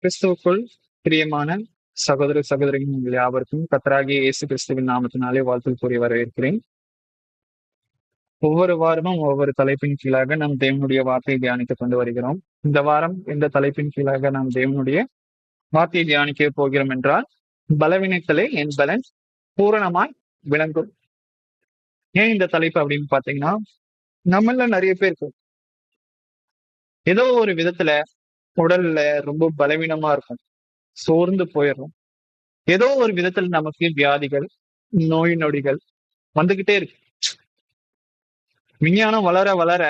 கிறிஸ்துவுக்குள் பிரியமான சகோதர சகோதரிகள் யாவருக்கும் கர்த்தராகிய இயேசு கிறிஸ்துவின் நாமத்தினாலே வாழ்த்து கூறி வரவேற்கிறேன். ஒவ்வொரு வாரமும் ஒவ்வொரு தலைப்பின் கீழாக நாம் தேவனுடைய வார்த்தையை தியானித்துக் கொண்டு வருகிறோம். இந்த வாரம் இந்த தலைப்பின் கீழாக நாம் தேவனுடைய வார்த்தையை தியானிக்க போகிறோம் என்றால், பலவீனத்திலே என் பலன் பூரணமாய் விளங்கும். ஏன் இந்த தலைப்பு அப்படின்னு பாத்தீங்கன்னா, நம்மள நிறைய பேருக்கு ஏதோ ஒரு விதத்துல உடல்ல ரொம்ப பலவீனமா இருக்கும், சோர்ந்து போயிடும். ஏதோ ஒரு விதத்துல நமக்கு வியாதிகள், நோய் நொடிகள் வந்துகிட்டே இருக்கு. விஞ்ஞானம் வளர வளர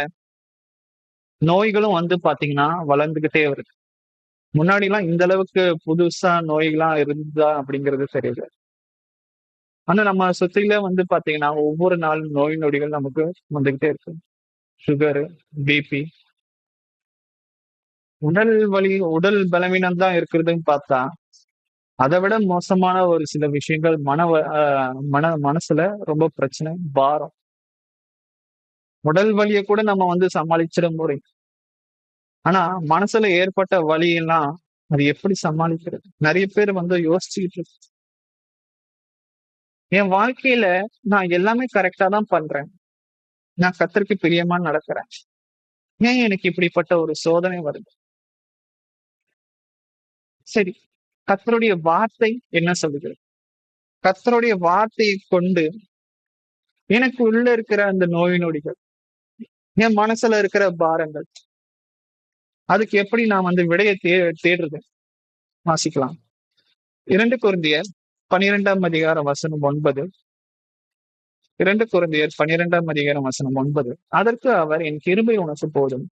நோய்களும் வந்து பாத்தீங்கன்னா வளர்ந்துகிட்டே வருது. முன்னாடி எல்லாம் இந்த அளவுக்கு புதுசா நோய்கள்லாம் இருந்தா அப்படிங்கிறது தெரியல. ஆனா நம்ம சுத்தில வந்து பாத்தீங்கன்னா ஒவ்வொரு நாளும் நோய் நொடிகள் நமக்கு வந்துகிட்டே இருக்கு. சுகரு, பிபி, உடல் வலி, உடல் பலவீனம் தான் இருக்கிறதுன்னு பார்த்தா, அதை விட மோசமான ஒரு சில விஷயங்கள் மனசுல ரொம்ப பிரச்சனை, பாரம். உடல் வலியை கூட நம்ம வந்து சமாளிச்சிட முடியும். ஆனா மனசுல ஏற்பட்ட வலியெல்லாம் அது எப்படி சமாளிக்கிறது? நிறைய பேர் வந்து யோசிச்சுக்கிட்டு இருக்கு. என் வாழ்க்கையில நான் எல்லாமே கரெக்டா தான் பண்றேன், நான் கர்த்தருக்கு பிரியமா நடக்கிறேன், ஏன் எனக்கு இப்படிப்பட்ட ஒரு சோதனை வருது? சரி, கர்த்தருடைய வார்த்தை என்ன சொல்லுகிறது? கர்த்தருடைய வார்த்தையை கொண்டு எனக்கு உள்ள இருக்கிற அந்த நோய் நொடிகள், என் மனசுல இருக்கிற பாரங்கள், அதுக்கு எப்படி நான் வந்து விடையை தேடுறது? வாசிக்கலாம். 2 கொரிந்தியர் 12ஆம் அதிகாரம் வசனம் 9. 2 கொரிந்தியர் 12ஆம் அதிகாரம் வசனம் 9. அதற்கு அவர், என் கிருபை உனக்கு போதும்,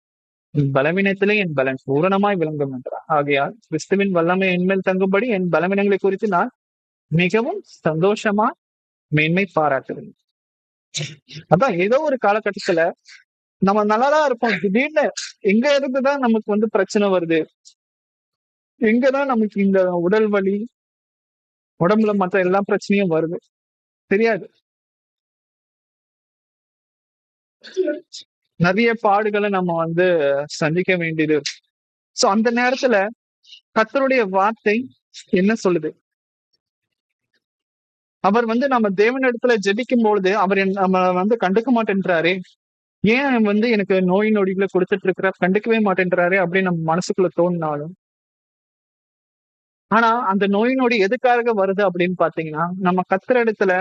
என் பலவீனத்திலே என் பலன் பூரணமாய் விளங்கும் என்றார். ஆகையால் கிறிஸ்துவின் வல்லமை என்மேல் தங்கும்படி என் பலவீனங்களை குறித்து நான் மிகவும் சந்தோஷமா மேன்மை பாராட்டுவேன். அதான் ஏதோ ஒரு காலகட்டத்துல நம்ம நல்லாதான் இருப்போம், திடீர்னு எங்க இருந்துதான் நமக்கு வந்து பிரச்சனை வருது, எங்கதான் நமக்கு இந்த உடல் வலி, உடம்புல மற்ற எல்லா பிரச்சனையும் வருது தெரியாது. நிறைய பாடுகளை நம்ம வந்து சந்திக்க வேண்டியது. சோ அந்த நேரத்துல கர்த்தருடைய வார்த்தை என்ன சொல்லுது? அவர் வந்து நம்ம தேவனிடத்துல ஜெபிக்கும் பொழுது அவர் நம்ம வந்து கண்டுக்க மாட்டேன்றாரே, ஏன் வந்து எனக்கு நோய் நொடிகளை கொடுத்துட்டு இருக்கிற, கண்டுக்கவே மாட்டேன்றாரு அப்படின்னு நம்ம மனசுக்குள்ள தோணினாலும், ஆனா அந்த நோய் நொடி எதுக்காக வருது அப்படின்னு பாத்தீங்கன்னா, நம்ம கர்த்தர் இடத்துல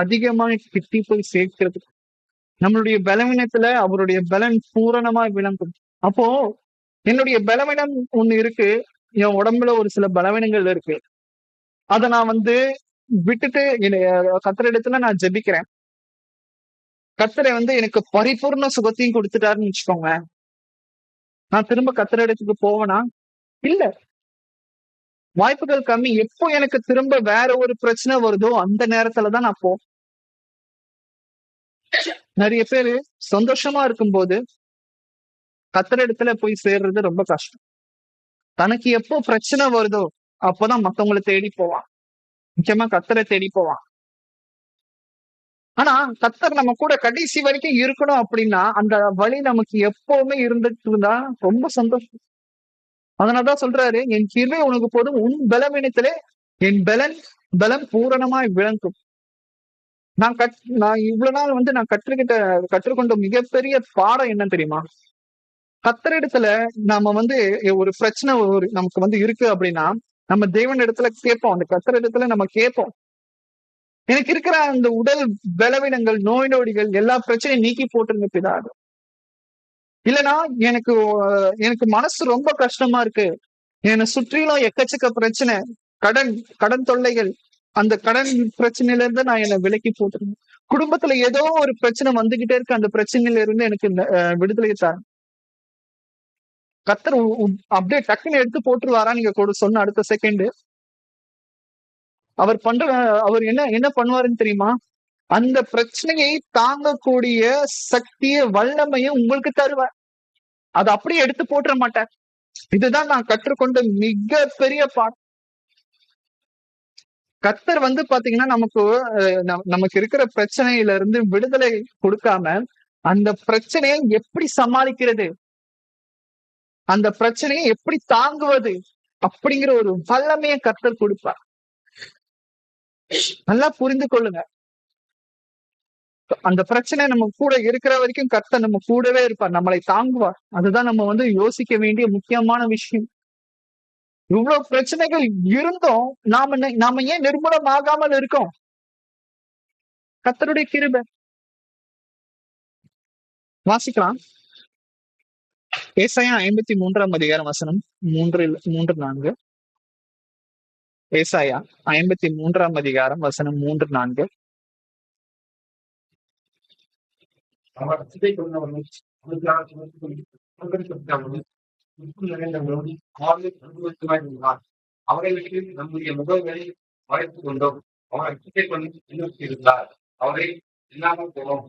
அதிகமா கிட்டி போய் சேர்க்கிறது. நம்மளுடைய பலவீனத்துல அவருடைய பலன் பூரணமா விளங்கும். அப்போ என்னுடைய பலவீனம் ஒண்ணு இருக்கு, என் உடம்புல ஒரு சில பலவீனங்கள் இருக்கு, அதை நான் வந்து விட்டுட்டு கர்த்தர் இடத்துல நான் ஜெபிக்கிறேன். கர்த்தரை வந்து எனக்கு பரிபூர்ண சுகத்தையும் கொடுத்துட்டாருன்னு வச்சுக்கோங்க, நான் திரும்ப கர்த்தர் இடத்துக்கு போவேனா? இல்ல, வாய்ப்புகள் கம்மி. எப்போ எனக்கு திரும்ப வேற ஒரு பிரச்சனை வருதோ அந்த நேரத்துலதான் நான் போவேன். நிறைய பேரு சந்தோஷமா இருக்கும்போது கர்த்தர் இடத்துல போய் சேர்றது ரொம்ப கஷ்டம். தனக்கு எப்போ பிரச்சனை வருதோ அப்பதான் மத்தவங்களை தேடி போவான், முக்கியமா கர்த்தரை தேடி போவான். ஆனா கர்த்தர் நம்ம கூட கடைசி வரைக்கும் இருக்கணும் அப்படின்னா அந்த வழி நமக்கு எப்பவுமே இருந்துட்டு இருந்தா ரொம்ப சந்தோஷம். அதனாலதான் சொல்றாரு, என் கிருபை உனக்கு போதும், உன் பலவீனத்திலே என் பலம் பூரணமாய் விளங்கும். நான் இவ்வளவு நாள் வந்து நான் கற்றுக்கொண்ட மிகப்பெரிய பாடம் என்ன தெரியுமா? கர்த்தரிடத்துல நாம வந்து ஒரு பிரச்சனை நமக்கு வந்து இருக்கு அப்படின்னா நம்ம தேவன் இடத்துல கேட்போம், அந்த கர்த்தரிடத்துல நம்ம கேட்போம், எனக்கு இருக்கிற அந்த உடல் பலவீனங்கள், நோய் நொடிகள் எல்லா பிரச்சனையும் நீக்கி போட்டுருங்க பிதாது. இல்லைன்னா எனக்கு மனசு ரொம்ப கஷ்டமா இருக்கு, என்னை சுற்றிலும் எக்கச்சக்க பிரச்சனை, கடன் தொல்லைகள், அந்த கடன் பிரச்சனையில இருந்து நான் என்னை விலக்கி போட்டுருங்க. குடும்பத்துல ஏதோ ஒரு பிரச்சனை வந்துகிட்டே இருக்கு, அந்த பிரச்சனையில இருந்து எனக்கு விடுதலை தான். கர்த்தர் அப்படியே டக்குன்னு எடுத்து போட்டுருவாரா? நீங்க கூட சொன்ன அடுத்த செகண்ட் அவர் என்ன பண்ணுவாருன்னு தெரியுமா? அந்த பிரச்சனையை தாங்கக்கூடிய சக்திய வல்லமையும் உங்களுக்கு தருவார். அதை அப்படியே எடுத்து போட்டுற மாட்டார். இதுதான் நான் கற்றுக்கொண்ட மிக பெரிய பாடம். கர்த்தர் வந்து பாத்தீங்கன்னா நமக்கு இருக்கிற பிரச்சனையில இருந்து விடுதலை கொடுக்காம அந்த பிரச்சனையை எப்படி சமாளிக்கிறது, அந்த பிரச்சனையை எப்படி தாங்குவது, அப்படிங்கிற ஒரு வல்லமையை கர்த்தர் கொடுப்பார். நல்லா புரிந்து கொள்ளுங்க. அந்த பிரச்சனை நம்ம கூட இருக்கிற வரைக்கும் கர்த்தர் நம்ம கூடவே இருப்பார், நம்மளை தாங்குவார். அதுதான் நம்ம வந்து யோசிக்க வேண்டிய முக்கியமான விஷயம். இவ்வளவு பிரச்சனைகள் இருந்தும் நாம ஏன் நிர்மூலமாகாமல் இருக்கோம்? கர்த்தருடைய கிருபை. வாசிக்கலாம். ஏசாயா 53ஆம் அதிகாரம் வசனம் 3-4. ஏசாயா 53ஆம் அதிகாரம் வசனம் 3-4. அவர் சிதை கொண்டவனும் அவருக்காக சுமந்து நிறைந்தவனும் அனுபவித்துவார். அவரை விட்டு நம்முடைய முகங்களை மறைத்துக் கொண்டோம். அவரை சிதை கொண்டு இன்னும் இருந்தார். அவரை இல்லாமல் போனோம்.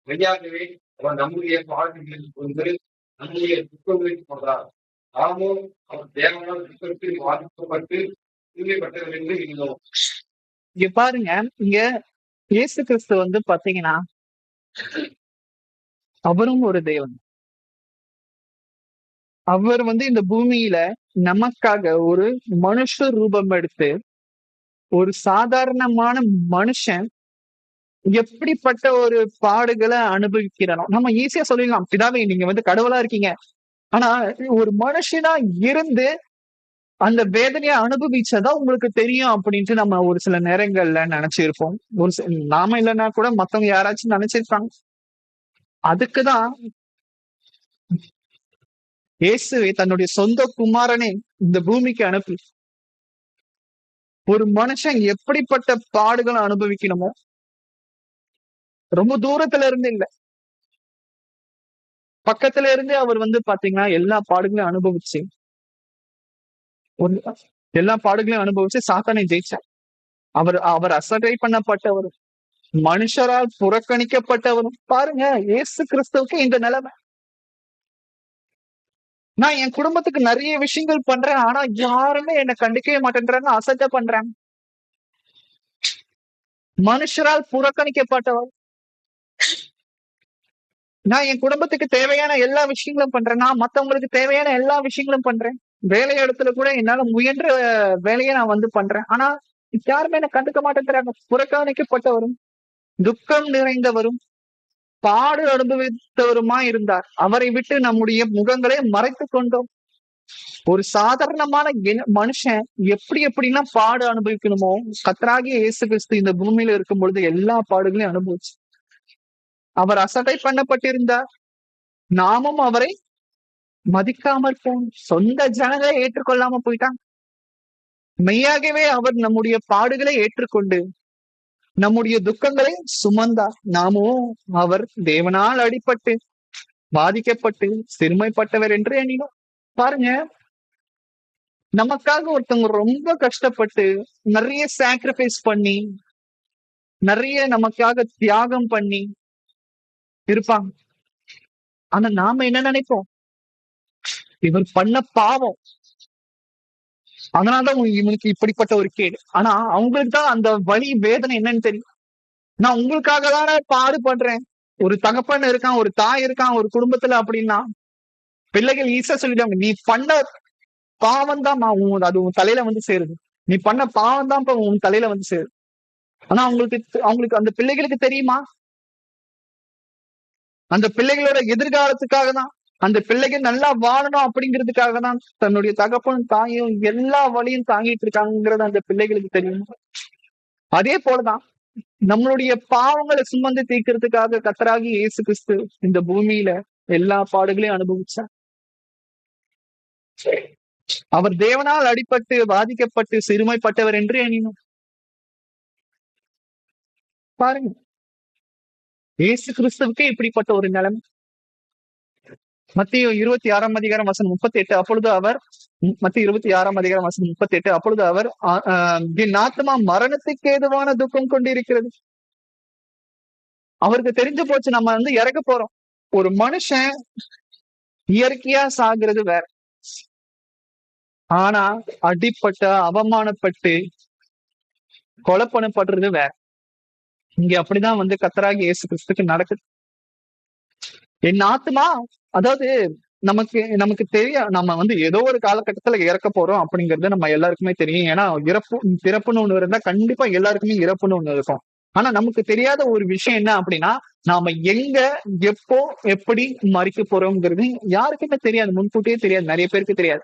மெய்யாகவே அவர் நம்முடைய பாடல்களில் கொண்டு நம்முடைய துக்கங்களை போன்றார். நாமோ அவர் தேவனால் துக்கத்தில் பாதிக்கப்பட்டு தூய்மைப்பட்டவர் என்று இருந்தோம். இங்க பாருங்க, இங்க இயேசு கிறிஸ்து வந்து பாத்தீங்கன்னா அவரும் ஒரு தேவன். அவர் வந்து இந்த பூமியில நமக்காக ஒரு மனுஷ ரூபம் எடுத்து, ஒரு சாதாரணமான மனுஷன் எப்படிப்பட்ட ஒரு பாடுகளை அனுபவிக்கிறானோ, நம்ம ஈஸியா சொல்லிடலாம், பிதாவே நீங்க வந்து கடவுளா இருக்கீங்க. ஆனா ஒரு மனுஷனா இருந்து அந்த வேதனையை அனுபவிச்சதா உங்களுக்கு தெரியும் அப்படின்ட்டு நம்ம ஒரு சில நேரங்கள்ல நினைச்சிருப்போம். நாம இல்லைன்னா கூட மத்தவங்க யாராச்சும் நினைச்சிருப்பாங்க. அதுக்குதான் இயேசுவை தன்னுடைய சொந்த குமாரனை இந்த பூமிக்கு அனுப்பி ஒரு மனுஷன் எப்படிப்பட்ட பாடுகளை அனுபவிக்கணுமோ, ரொம்ப தூரத்துல இருந்து இல்ல, பக்கத்துல இருந்து அவர் வந்து பாத்தீங்கன்னா எல்லா பாடுகளையும் அனுபவிச்சு எல்லா பாடுகளையும் அனுபவிச்சு சாத்தானை ஜெயிச்சார். அவர் அசட்டை பண்ணப்பட்டவரும் மனுஷரால் புறக்கணிக்கப்பட்டவரும். பாருங்க, இயேசு கிறிஸ்துவுக்கு இந்த நிலைமை. நான் என் குடும்பத்துக்கு நிறைய விஷயங்கள் பண்றேன், ஆனா யாருமே என்னை கண்டிக்கவே மாட்டேன்றாங்க, அசட்டை பண்றாங்க. மனுஷரால் புறக்கணிக்கப்பட்டவர். நான் என் குடும்பத்துக்கு தேவையான எல்லா விஷயங்களும் பண்றேன், நான் மத்தவங்களுக்கு தேவையான எல்லா விஷயங்களும் பண்றேன், வேலை இடத்துல கூட என்னால முயன்ற வேலையை நான் வந்து பண்றேன், ஆனா யாருமே என்ன கண்டுக்க மாட்டேங்கிறாங்க. புறக்கணிக்கப்பட்டவரும் துக்கம் நிறைந்தவரும் பாடு அனுபவித்தவருமா இருந்தார். அவரை விட்டு நம்முடைய முகங்களை மறைத்துக் கொண்டோம். ஒரு சாதாரணமான மனுஷன் எப்படிலாம் பாடு அனுபவிக்கணுமோ, கர்த்தராகிய இயேசு கிறிஸ்து இந்த பூமியில இருக்கும் பொழுது எல்லா பாடுகளையும் அனுபவிச்சு அவர் அசட்டை பண்ணப்பட்டிருந்தார். நாமும் அவரை மதிக்காமற் போனோம். சொந்த ஜனங்களை ஏற்றுக்கொள்ளாம போயிட்டாங்க. மெய்யாகவே அவர் நம்முடைய பாடுகளை ஏற்றுக்கொண்டு நம்முடைய துக்கங்களை சுமந்தார். நாமோ அவர் தேவனால் அடிபட்டு பாதிக்கப்பட்டு சிறுமைப்பட்டவர் என்று எண்ணினோம். பாருங்க, நமக்காக ஒருத்தவங்க ரொம்ப கஷ்டப்பட்டு நிறைய சாக்ரிஃபைஸ் பண்ணி நிறைய நமக்காக தியாகம் பண்ணி இருப்பாங்க. ஆனா நாம என்ன நினைப்போம்? இவர் பண்ண பாவம், அதனாலதான் இவனுக்கு இப்படிப்பட்ட ஒரு கேடு. ஆனா அவங்களுக்கு தான் அந்த வலி வேதனை என்னன்னு தெரியும். நான் உங்களுக்காக தானே பாடுபடுறேன். ஒரு தகப்பன் இருக்கான், ஒரு தாய் இருக்கான் ஒரு குடும்பத்துல அப்படின்னா பிள்ளைகள் ஈஸியா சொல்லிடுவாங்க, நீ பண்ண பாவம் தான் அது உன் தலையில வந்து சேருது, நீ பண்ண பாவம் தான் உன் தலையில வந்து சேருது. ஆனா அவங்களுக்கு அந்த பிள்ளைகளுக்கு தெரியுமா? அந்த பிள்ளைகளோட எதிர்காலத்துக்காக தான், அந்த பிள்ளைகள் நல்லா வாழணும் அப்படிங்கிறதுக்காக தான் தன்னுடைய தகப்பனும் தாயும் எல்லா வழியும் தாங்கிட்டு இருக்காங்கிறது அந்த பிள்ளைகளுக்கு தெரியும். அதே போலதான் நம்மளுடைய பாவங்களை சுமந்து தீர்க்கிறதுக்காக கர்த்தராகிய இயேசு கிறிஸ்து இந்த பூமியில எல்லா பாடுகளையும் அனுபவிச்சார். அவர் தேவனால் அடிபட்டு பாதிக்கப்பட்டு சிறுமைப்பட்டவர் என்று எண்ணினோம். பாருங்க, இயேசு கிறிஸ்துவுக்கு இப்படிப்பட்ட ஒரு நிலைமை. மத்திய 26ஆம் அதிகாரம் வசனம் 38. அப்பொழுது அவர் மத்திய 26ஆம் அதிகாரம் வசனம் 38. அப்பொழுது அவர் என் ஆத்மா மரணத்துக்கு ஏதுவான துக்கம் கொண்டிருக்கிறது. அவருக்கு தெரிஞ்சு போச்சு, நம்ம வந்து இறக்க போறோம். ஒரு மனுஷன் இயற்கையா சாகிறது வேற, ஆனா அடிப்பட்ட அவமானப்பட்டு கொலை பண்ணப்படுறது வேற. இங்க அப்படிதான் வந்து கர்த்தராகிய இயேசு கிறிஸ்துக்கு நடக்குது. என் ஆத்மா, அதாவது நமக்கு நமக்கு நம்ம வந்து ஏதோ ஒரு காலகட்டத்துல இறக்க போறோம் அப்படிங்கிறது நம்ம எல்லாருக்குமே தெரியும். ஏன்னா பிறப்புன்னு ஒண்ணு இருந்தா கண்டிப்பா எல்லாருக்குமே இறப்புன்னு ஒண்ணு இருக்கும். ஆனா நமக்கு தெரியாத ஒரு விஷயம் என்ன அப்படின்னா, நாம எங்க, எப்போ, எப்படி மறிக்க போறோம்ங்கிறது யாருக்குமே தெரியாது. முன்கூட்டியே தெரியாது. நிறைய பேருக்கு தெரியாது.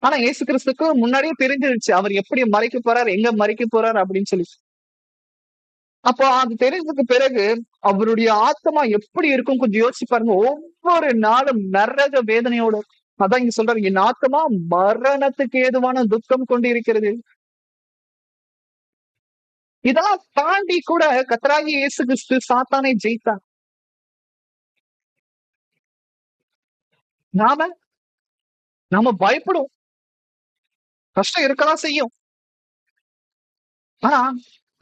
ஆனா இயேசு கிறிஸ்துக்கு முன்னாடியே தெரிஞ்சிருச்சு. அவர் எப்படி மறிக்க போறார், எங்க மறிக்க போறார் அப்படின்னு சொல்லி. அப்போ அது தெரிஞ்சதுக்கு பிறகு அவருடைய ஆத்மா எப்படி இருக்கும் கொஞ்சம் யோசிச்சு பாருங்க. ஒவ்வொரு நாளும் நரக வேதனையோட, அதான் இங்க சொல்றாரு, என் ஆத்மா மரணத்துக்கு ஏதுவான துக்கம் கொண்டு இருக்கிறது. இதெல்லாம் தாண்டி கூட கர்த்தராகிய இயேசு கிறிஸ்து சாத்தானை ஜெயித்தார். நாம நாம பயப்படுவோம். கஷ்டம் இருக்கதான் செய்யும். ஆனா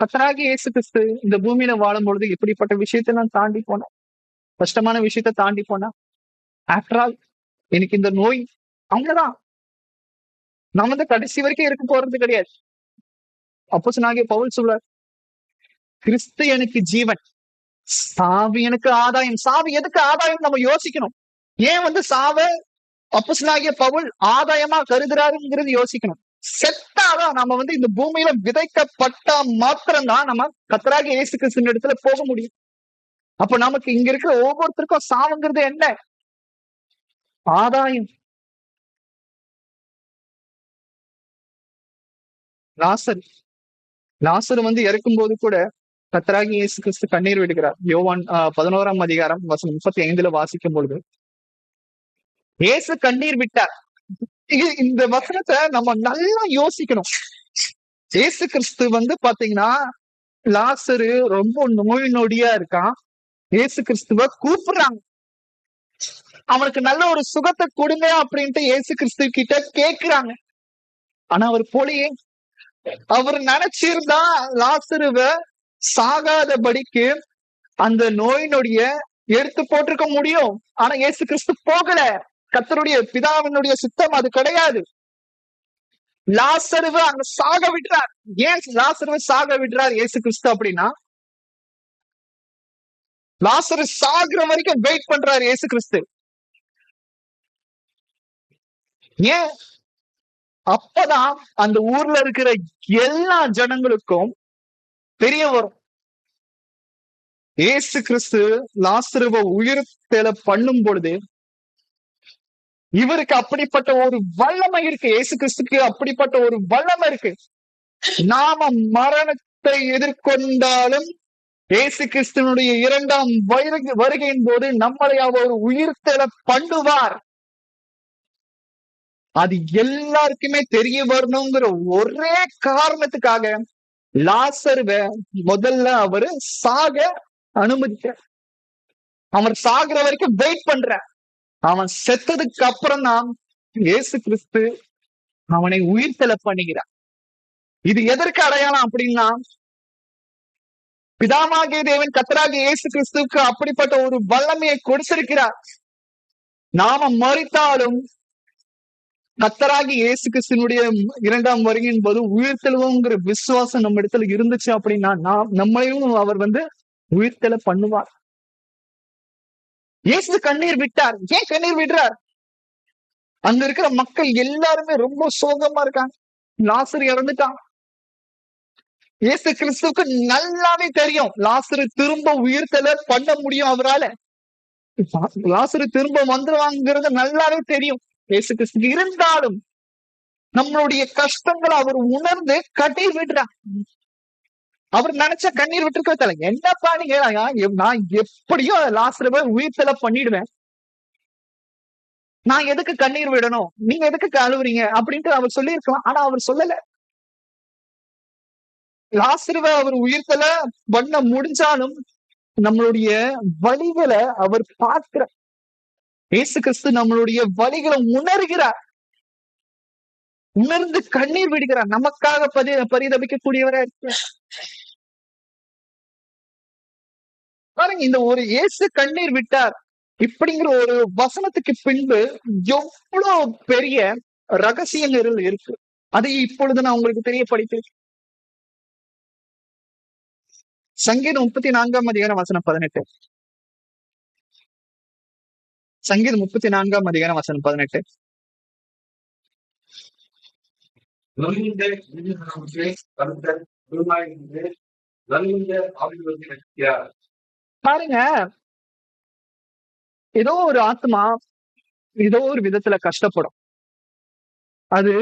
கர்த்தராகிய இயேசு கிறிஸ்து இந்த பூமியில வாழும் பொழுது இப்படிப்பட்ட விஷயத்தெல்லாம் தாண்டி போனார். கஷ்டமான விஷயத்த தாண்டி போனா. ஆஃப்டர் ஆல் எனக்கு இந்த நோய் அவ்வளவுதான். நான் வந்து கடைசி வரைக்கும் இருக்க போறது கிடையாது. அப்போஸ்தலனாகிய பவுல் சொல்றார், கிறிஸ்து எனக்கு ஜீவன், சாவு எனக்கு ஆதாயம். சாவு எதுக்கு ஆதாயம் நம்ம யோசிக்கணும். ஏன் வந்து சாவ அப்போஸ்தலனாகிய பவுல் ஆதாயமா கருதுறாருங்கிறது யோசிக்கணும். செத்தாதான் நம்ம வந்து இந்த பூமியில விதைக்கப்பட்டா மாத்திரம்தான் நம்ம கர்த்தராகிய இயேசு கிறிஸ்துவின் இடத்துல போக முடியும். அப்ப நமக்கு இங்க இருக்கிற ஒவ்வொருத்தருக்கும் சாவுங்கிறது என்ன? ஆதாயம். லாசர் லாசர் வந்து இறக்கும்போது கூட கர்த்தராகிய இயேசு கிறிஸ்து கண்ணீர் விடுகிறார். யோவான் 11ஆம் அதிகாரம் வசனம் 35 வாசிக்கும் பொழுது இயேசு கண்ணீர் விட்டார். இந்த வசனத்தை நம்ம நல்லா யோசிக்கணும். இயேசு கிறிஸ்து வந்து பாத்தீங்கன்னா லாசரு ரொம்ப நோய் நொடியா இருக்கான். இயேசு கிறிஸ்துவ கூப்பிடுறாங்க. அவனுக்கு நல்ல ஒரு சுகத்தை கொடுங்க அப்படின்ட்டு இயேசு கிறிஸ்து கிட்ட கேக்குறாங்க. ஆனா அவர் போலியே. அவர் நினைச்சிருந்தா லாசருவ சாகாதபடிக்கு அந்த நோய் நொடிய எடுத்து போட்டிருக்க முடியும். ஆனா இயேசு கிறிஸ்து போகல. கர்த்தருடைய பிதாவினுடைய சித்தம் அது கிடையாது. லாசருவ அங்க சாக விடுறார். ஏன் லாசருவ சாக விடுறார் இயேசு கிறிஸ்து அப்படின்னா, லாசரு சாகுற வரைக்கும் வெயிட் பண்றாரு இயேசு கிறிஸ்து. ஏன்? அப்பதான் அந்த ஊர்ல இருக்கிற எல்லா ஜனங்களுக்கும் தெரிய வரும். இயேசு கிறிஸ்து லாசருவ உயிர்த்தெழ பண்ணும் பொழுது இவருக்கு அப்படிப்பட்ட ஒரு வல்லமை இருக்கு. இயேசு கிறிஸ்துக்கு அப்படிப்பட்ட ஒரு வல்லமை இருக்கு. நாம மரணத்தை எதிர்கொண்டாலும் இயேசு கிறிஸ்துவனுடைய 2ஆம் வருகையின் போது நம்மளை அவர் உயிர்த்தெழ பண்ணுவார். அது எல்லாருக்குமே தெரிய வரணுங்கிற ஒரே காரணத்துக்காக லாசருவ முதல்ல அவரு சாக அனுமதிக்க, அவர் சாகுற வரைக்கும் வெயிட் பண்ற. அவன் செத்ததுக்கு அப்புறம் தான் இயேசு கிறிஸ்து அவனை உயிர்த்தெழ பண்ணுகிறார். இது எதற்கு அடையாளம் அப்படின்னா, பிதாவாகிய தேவன் கர்த்தராகிய இயேசு கிறிஸ்துவுக்கு அப்படிப்பட்ட ஒரு வல்லமையை கொடுத்திருக்கிறார். நாம மரித்தாலும் கர்த்தராகிய இயேசு கிறிஸ்துவினுடைய 2ஆம் வருகையின் போது உயிர்த்தெழுவோங்கிற விசுவாசம் நம்ம இடத்துல இருந்துச்சு அப்படின்னா, நம்மளையும் அவர் வந்து உயிர்த்தெழ பண்ணுவார். இயேசு கண்ணீர் விட்டார். ஏன் கண்ணீர் விடுறார்? அங்க இருக்கிற மக்கள் எல்லாருமே ரொம்ப சோகமா இருக்காங்க. லாசரு இறந்துட்டான். இயேசு கிறிஸ்துவுக்கு நல்லாவே தெரியும் லாசரு திரும்ப உயிர்த்தெழ பண்ண முடியும் அவரால. லாசரு திரும்ப வந்துருவாங்கிறது நல்லாவே தெரியும் இயேசு கிறிஸ்துக்கு. இருந்தாலும் நம்மளுடைய கஷ்டங்களை அவர் உணர்ந்து கண்ணீர் விடுறார். அவர் நினைச்ச கண்ணீர் விட்டுருக்க தலை. என்னப்பா நீங்க, நான் எப்படியோ லாசருவை உயிர்த்தெழ பண்ணிடுவேன், நான் எதுக்கு கண்ணீர் விடணும், நீங்க எதுக்கு அழுவுறீங்க அப்படின்ட்டு அவர் சொல்லியிருக்கலாம். ஆனா அவர் சொல்லல. லாசருவை அவர் உயிர்த்தெழ பண்ண முடிஞ்சாலும் நம்மளுடைய வலிகளை அவர் பார்க்கிறார். இயேசு கிறிஸ்து நம்மளுடைய வலிகளை உணர்கிறார். உணர்ந்து கண்ணீர் விடுகிறார். நமக்காக பரிதபிக்கக்கூடியவரா இருக்கிறார். பாருங்க, இந்த ஒரு இயேசு கண்ணீர் விட்டார் இப்படிங்கிற ஒரு வசனத்துக்கு பின்பு எவ்வளவு பெரிய ரகசியங்கள் இருக்கு. அதை இப்பொழுது நான் உங்களுக்கு தெரியப்படுத்தேன். சங்கீதம் 34ஆம் அதிகாரம் வசனம் 18. சங்கீதம் 34ஆம் அதிகாரம் வசனம் 18. நலிந்த நெஞ்சமுள்ளவனுக்கு கர்த்தர் குருவாயிருந்து நலிந்த ஆவிகளுக்கு ரட்சிக்கிறார். பாருங்க, ஏதோ ஒரு ஆத்மா ஏதோ ஒரு விதத்துல கஷ்டப்படும். அது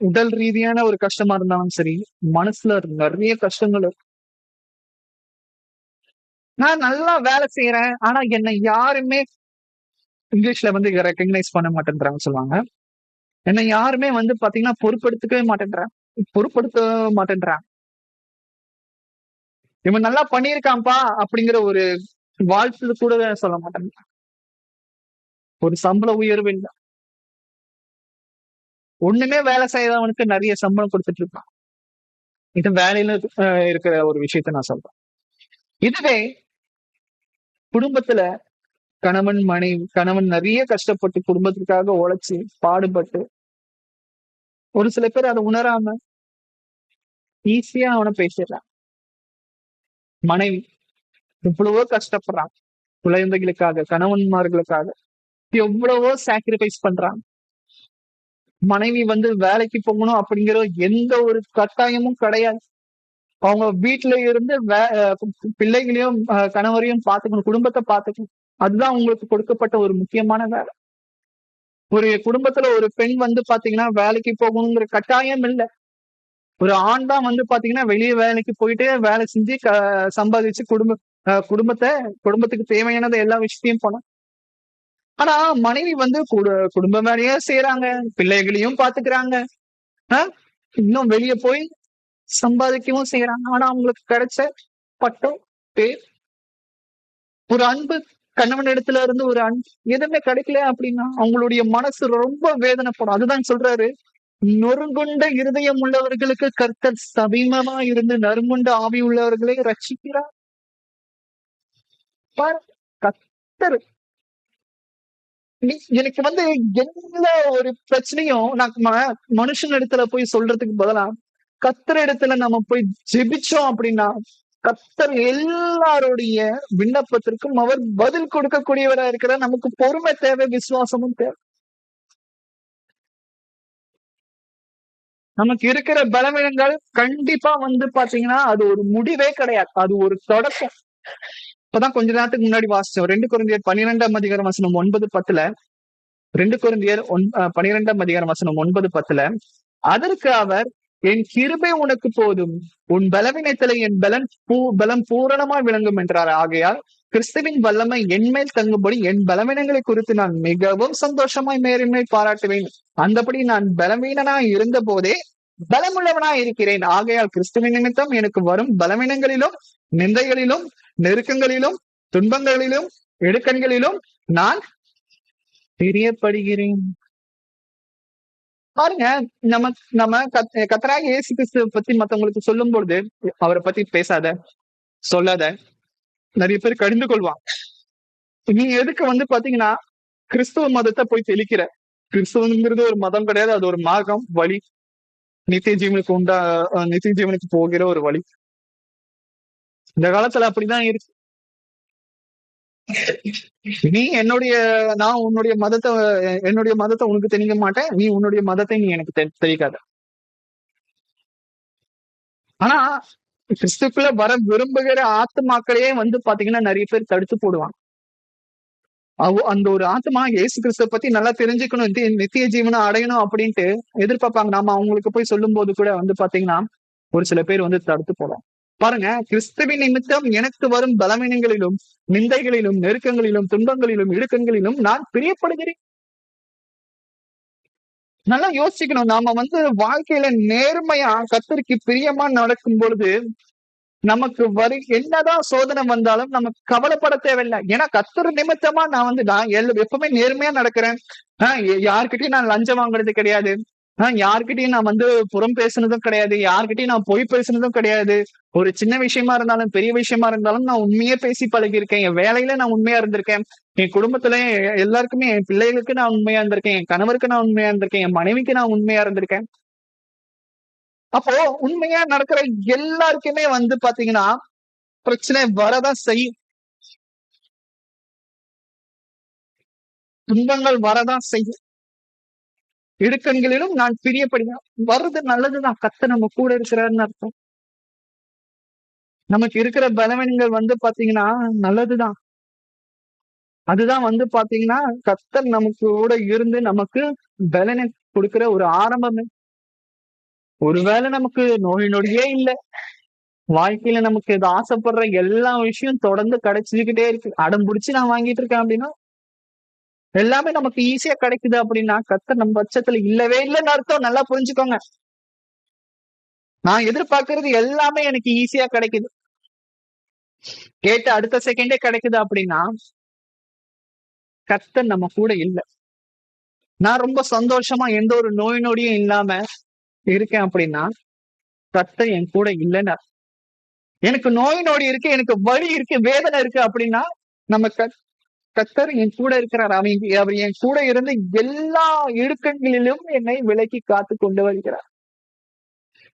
உடல் ரீதியான ஒரு கஷ்டமா இருந்தாலும் சரி, மனசுல நிறைய கஷ்டங்கள் இருக்கும். நான் நல்லா வேலை செய்யறேன், ஆனா என்னை யாருமே இங்கிலீஷ்ல வந்து ரெக்கக்னைஸ் பண்ண மாட்டேன்றாங்கன்னு சொல்லுவாங்க. என்னை யாருமே வந்து பாத்தீங்கன்னா பொருட்படுத்த மாட்டேன்றாங்க. இவன் நல்லா பண்ணியிருக்கான்ப்பா அப்படிங்கிற ஒரு வாழ்த்து கூட சொல்ல மாட்டேன். ஒரு சம்பள உயர்வு இல்லை, ஒண்ணுமே வேலை செய்யறவனுக்கு நிறைய சம்பளம் கொடுத்துட்டு இருக்கான். இது வேலையில இருக்கிற ஒரு விஷயத்த நான் சொல்றேன். இதுவே குடும்பத்துல கணவன் நிறைய கஷ்டப்பட்டு குடும்பத்துக்காக உழைச்சு பாடுபட்டு ஒரு சில பேர் அதை உணராம ஈஸியா அவனை பேசிடுறான். மனைவி எவ்வளவோ கஷ்டப்படுறான் குழந்தைகளுக்காக, கணவன்மார்களுக்காக எவ்வளவோ சாக்ரிஃபைஸ் பண்றாங்க. மனைவி வந்து வேலைக்கு போகணும் அப்படிங்கிற எந்த ஒரு கட்டாயமும் கிடையாது. அவங்க வீட்டுல இருந்து பிள்ளைகளையும் கணவரையும் பார்த்துக்கணும், குடும்பத்தை பார்த்துக்கணும். அதுதான் உங்களுக்கு கொடுக்கப்பட்ட ஒரு முக்கியமான வேலை. ஒரு குடும்பத்துல ஒரு பெண் வந்து பாத்தீங்கன்னா வேலைக்கு போகணுங்கிற கட்டாயம் இல்லை. ஒரு ஆண் தான் வந்து பாத்தீங்கன்னா வெளியே வேலைக்கு போயிட்டு வேலை செஞ்சு சம்பாதிச்சு குடும்பத்துக்கு தேவையானது எல்லா விஷயத்தையும் போனோம். ஆனா மனைவி வந்து குடும்ப வேலையே செய்யறாங்க, பிள்ளைகளையும் பாத்துக்கிறாங்க, இன்னும் வெளியே போய் சம்பாதிக்கவும் செய்யறாங்க. ஆனா அவங்களுக்கு கிடைச்ச பட்டம், பேர், ஒரு அன்பு, கணவன் இடத்துல இருந்து ஒரு அன்பு எதுவுமே கிடைக்கல அப்படின்னா அவங்களுடைய மனசு ரொம்ப வேதனைப்படும். அதுதான் சொல்றாரு, நொறுங்குண்ட இருதயம் உள்ளவர்களுக்கு கர்த்தர் சமீபமா இருந்து நறுங்குண்ட ஆவி உள்ளவர்களை ரட்சிக்கிறார். கர்த்தர் எனக்கு வந்து எந்த ஒரு பிரச்சனையும் நான் மனுஷன் இடத்துல போய் சொல்றதுக்கு பதிலா கர்த்தர் இடத்துல நம்ம போய் ஜெபிச்சோம் அப்படின்னா கர்த்தர் எல்லாருடைய விண்ணப்பத்திற்கும் அவர் பதில் கொடுக்கக்கூடியவரா இருக்கிறார். நமக்கு பொறுமை தேவை, விசுவாசமும் தேவை. நமக்கு இருக்கிற பலவீனங்கள் கண்டிப்பா வந்து பாத்தீங்கன்னா அது ஒரு முடிவே கிடையாது, அது ஒரு தொடக்கம். இப்பதான் கொஞ்ச நேரத்துக்கு முன்னாடி வாசிச்சோம் 2 கொரிந்தியர் 12ஆம் அதிகாரம் வசனம் 9-10. 2 கொரிந்தியர் 12ஆம் அதிகாரம் வசனம் 9-10. அதற்கு அவர், என் கிருபை உனக்கு போதும், உன் பலவீனத்திலே என் பலம் பூரணமா விளங்கும் என்றார். ஆகையால் கிறிஸ்துவின் வல்லமை என்மேல் தங்கும்படி என் பலவீனங்களை குறித்து நான் மிகவும் சந்தோஷமாய் மேன்மை பாராட்டுவேன். அந்தபடி நான் பலவீனனாய் இருந்த போதே பலமுள்ளவனாய் இருக்கிறேன். ஆகையால் கிறிஸ்துவின் நிமித்தம் எனக்கு வரும் பலவீனங்களிலும் நிந்தைகளிலும் நெருக்கங்களிலும் துன்பங்களிலும் இடுக்கண்களிலும் நான் பிரியப்படுகிறேன். பாருங்க, நம்ம கர்த்தராகிய இயேசு கிறிஸ்துவை பத்தி மத்தவங்களுக்கு சொல்லும் பொழுது அவரை பத்தி பேசாத, சொல்லாத, நிறைய பேர் கடிந்து கொள்வாங்க. நீங்க எதுக்கு வந்து பாத்தீங்கன்னா கிறிஸ்துவ மதத்தை போய் தெளிக்கிற? கிறிஸ்துவங்கிறது ஒரு மதம் கிடையாது, அது ஒரு மார்க்கம், வழி, நித்திய ஜீவனுக்கு போகிற ஒரு வழி. இந்த காலத்துல அப்படிதான் இருக்கு. நான் உன்னுடைய மதத்தை உனக்கு தெளிக்க மாட்டேன், நீ உன்னுடைய மதத்தை நீ எனக்கு தெளிக்காத. ஆனா கிறிஸ்துக்குள்ள வர விரும்புகிற ஆத்மாக்களையே வந்து பாத்தீங்கன்னா நிறைய பேர் தடுத்து போடுவாங்க. அந்த ஒரு ஆத்மா இயேசு கிறிஸ்துவ பத்தி நல்லா தெரிஞ்சுக்கணும், நித்திய ஜீவனை அடையணும் அப்படின்ட்டு எதிர்பார்ப்பாங்க. நாம அவங்களுக்கு போய் சொல்லும் போது கூட வந்து பாத்தீங்கன்னா ஒரு சில பேர் வந்து தடுத்து போடுவாங்க. பாருங்க, கிறிஸ்துவின் நிமித்தம் எனக்கு வரும் பலவீனங்களிலும் நிந்தைகளிலும் நெருக்கங்களிலும் துன்பங்களிலும் இடுக்கண்களிலும் நான் பிரியப்படுகிறேன். நல்லா யோசிக்கணும். நாம வந்து வாழ்க்கையில நேர்மையா கர்த்தருக்கு பிரியமா நடக்கும் பொழுது நமக்கு என்னதான் சோதனை வந்தாலும் நமக்கு கவலைப்பட தேவையில்லை. ஏன்னா கர்த்தர் நிமித்தமா நான் எப்பவுமே நேர்மையா நடக்கிறேன். யாருக்கிட்டையும் நான் லஞ்சம் வாங்குறது கிடையாது, யாருக்கிட்டையும் நான் வந்து புறம் பேசுனதும் கிடையாது, யாருக்கிட்டையும் நான் பொய் பேசுனதும் கிடையாது. ஒரு சின்ன விஷயமா இருந்தாலும் பெரிய விஷயமா இருந்தாலும் நான் உண்மையே பேசி பழகியிருக்கேன். என் வேலையில நான் உண்மையா இருந்திருக்கேன், என் குடும்பத்துல எல்லாருக்குமே, என் பிள்ளைகளுக்கு நான் உண்மையா இருந்திருக்கேன், என் கணவருக்கு நான் உண்மையா இருந்திருக்கேன், என் மனைவிக்கு நான் உண்மையா இருந்திருக்கேன். அப்போ உண்மையா நடக்கிற எல்லாருக்குமே வந்து பாத்தீங்கன்னா பிரச்சனை வரதான் செய்யும். துன்பங்கள் வரதான் செய்யும். இடுக்கண்களிலும் நான் பிரியப்படுகிறேன். வர்றது நல்லதுதான். கர்த்தர் நம்ம கூட இருக்கிறாருன்னு அர்த்தம். நமக்கு இருக்கிற பலவீனங்கள் பாத்தீங்கன்னா நல்லதுதான். அதுதான் பாத்தீங்கன்னா கர்த்தர் நமக்கு கூட இருந்து நமக்கு பலனை கொடுக்கிற ஒரு ஆரம்பமே. ஒருவேளை நமக்கு நோய் நொடியே இல்ல, வாழ்க்கையில நமக்கு இது ஆசைப்படுற எல்லா விஷயம் தொடர்ந்து கிடைச்சுக்கிட்டே இருக்கு, அடம் பிடிச்சு நான் வாங்கிட்டு இருக்கேன் அப்படின்னா, எல்லாமே நமக்கு ஈஸியா கிடைக்குது அப்படின்னா கர்த்தர் நம்ம பட்சத்துல இல்லவே இல்லைன்னு அர்த்தம். நல்லா புரிஞ்சுக்கோங்க. நான் எதிர்பார்க்கறது எல்லாமே எனக்கு ஈஸியா கிடைக்குது, கேட்ட அடுத்த செகண்டே கிடைக்குது அப்படின்னா கர்த்தர் நம்ம கூட இல்ல. நான் ரொம்ப சந்தோஷமா எந்த ஒரு நோய் நொடியும் இல்லாம இருக்கேன் அப்படின்னா கர்த்தர் என் கூட இல்லைன்னு. எனக்கு நோய் நொடி இருக்கு, எனக்கு வலி இருக்கு, வேதனை இருக்கு அப்படின்னா நம்ம கர்த்தர் என் கூட இருக்கிறார். அவர் என் கூட இருந்து எல்லா இடுக்கண்களிலும் என்னை விலக்கி காத்து கொண்டு வருகிறார்.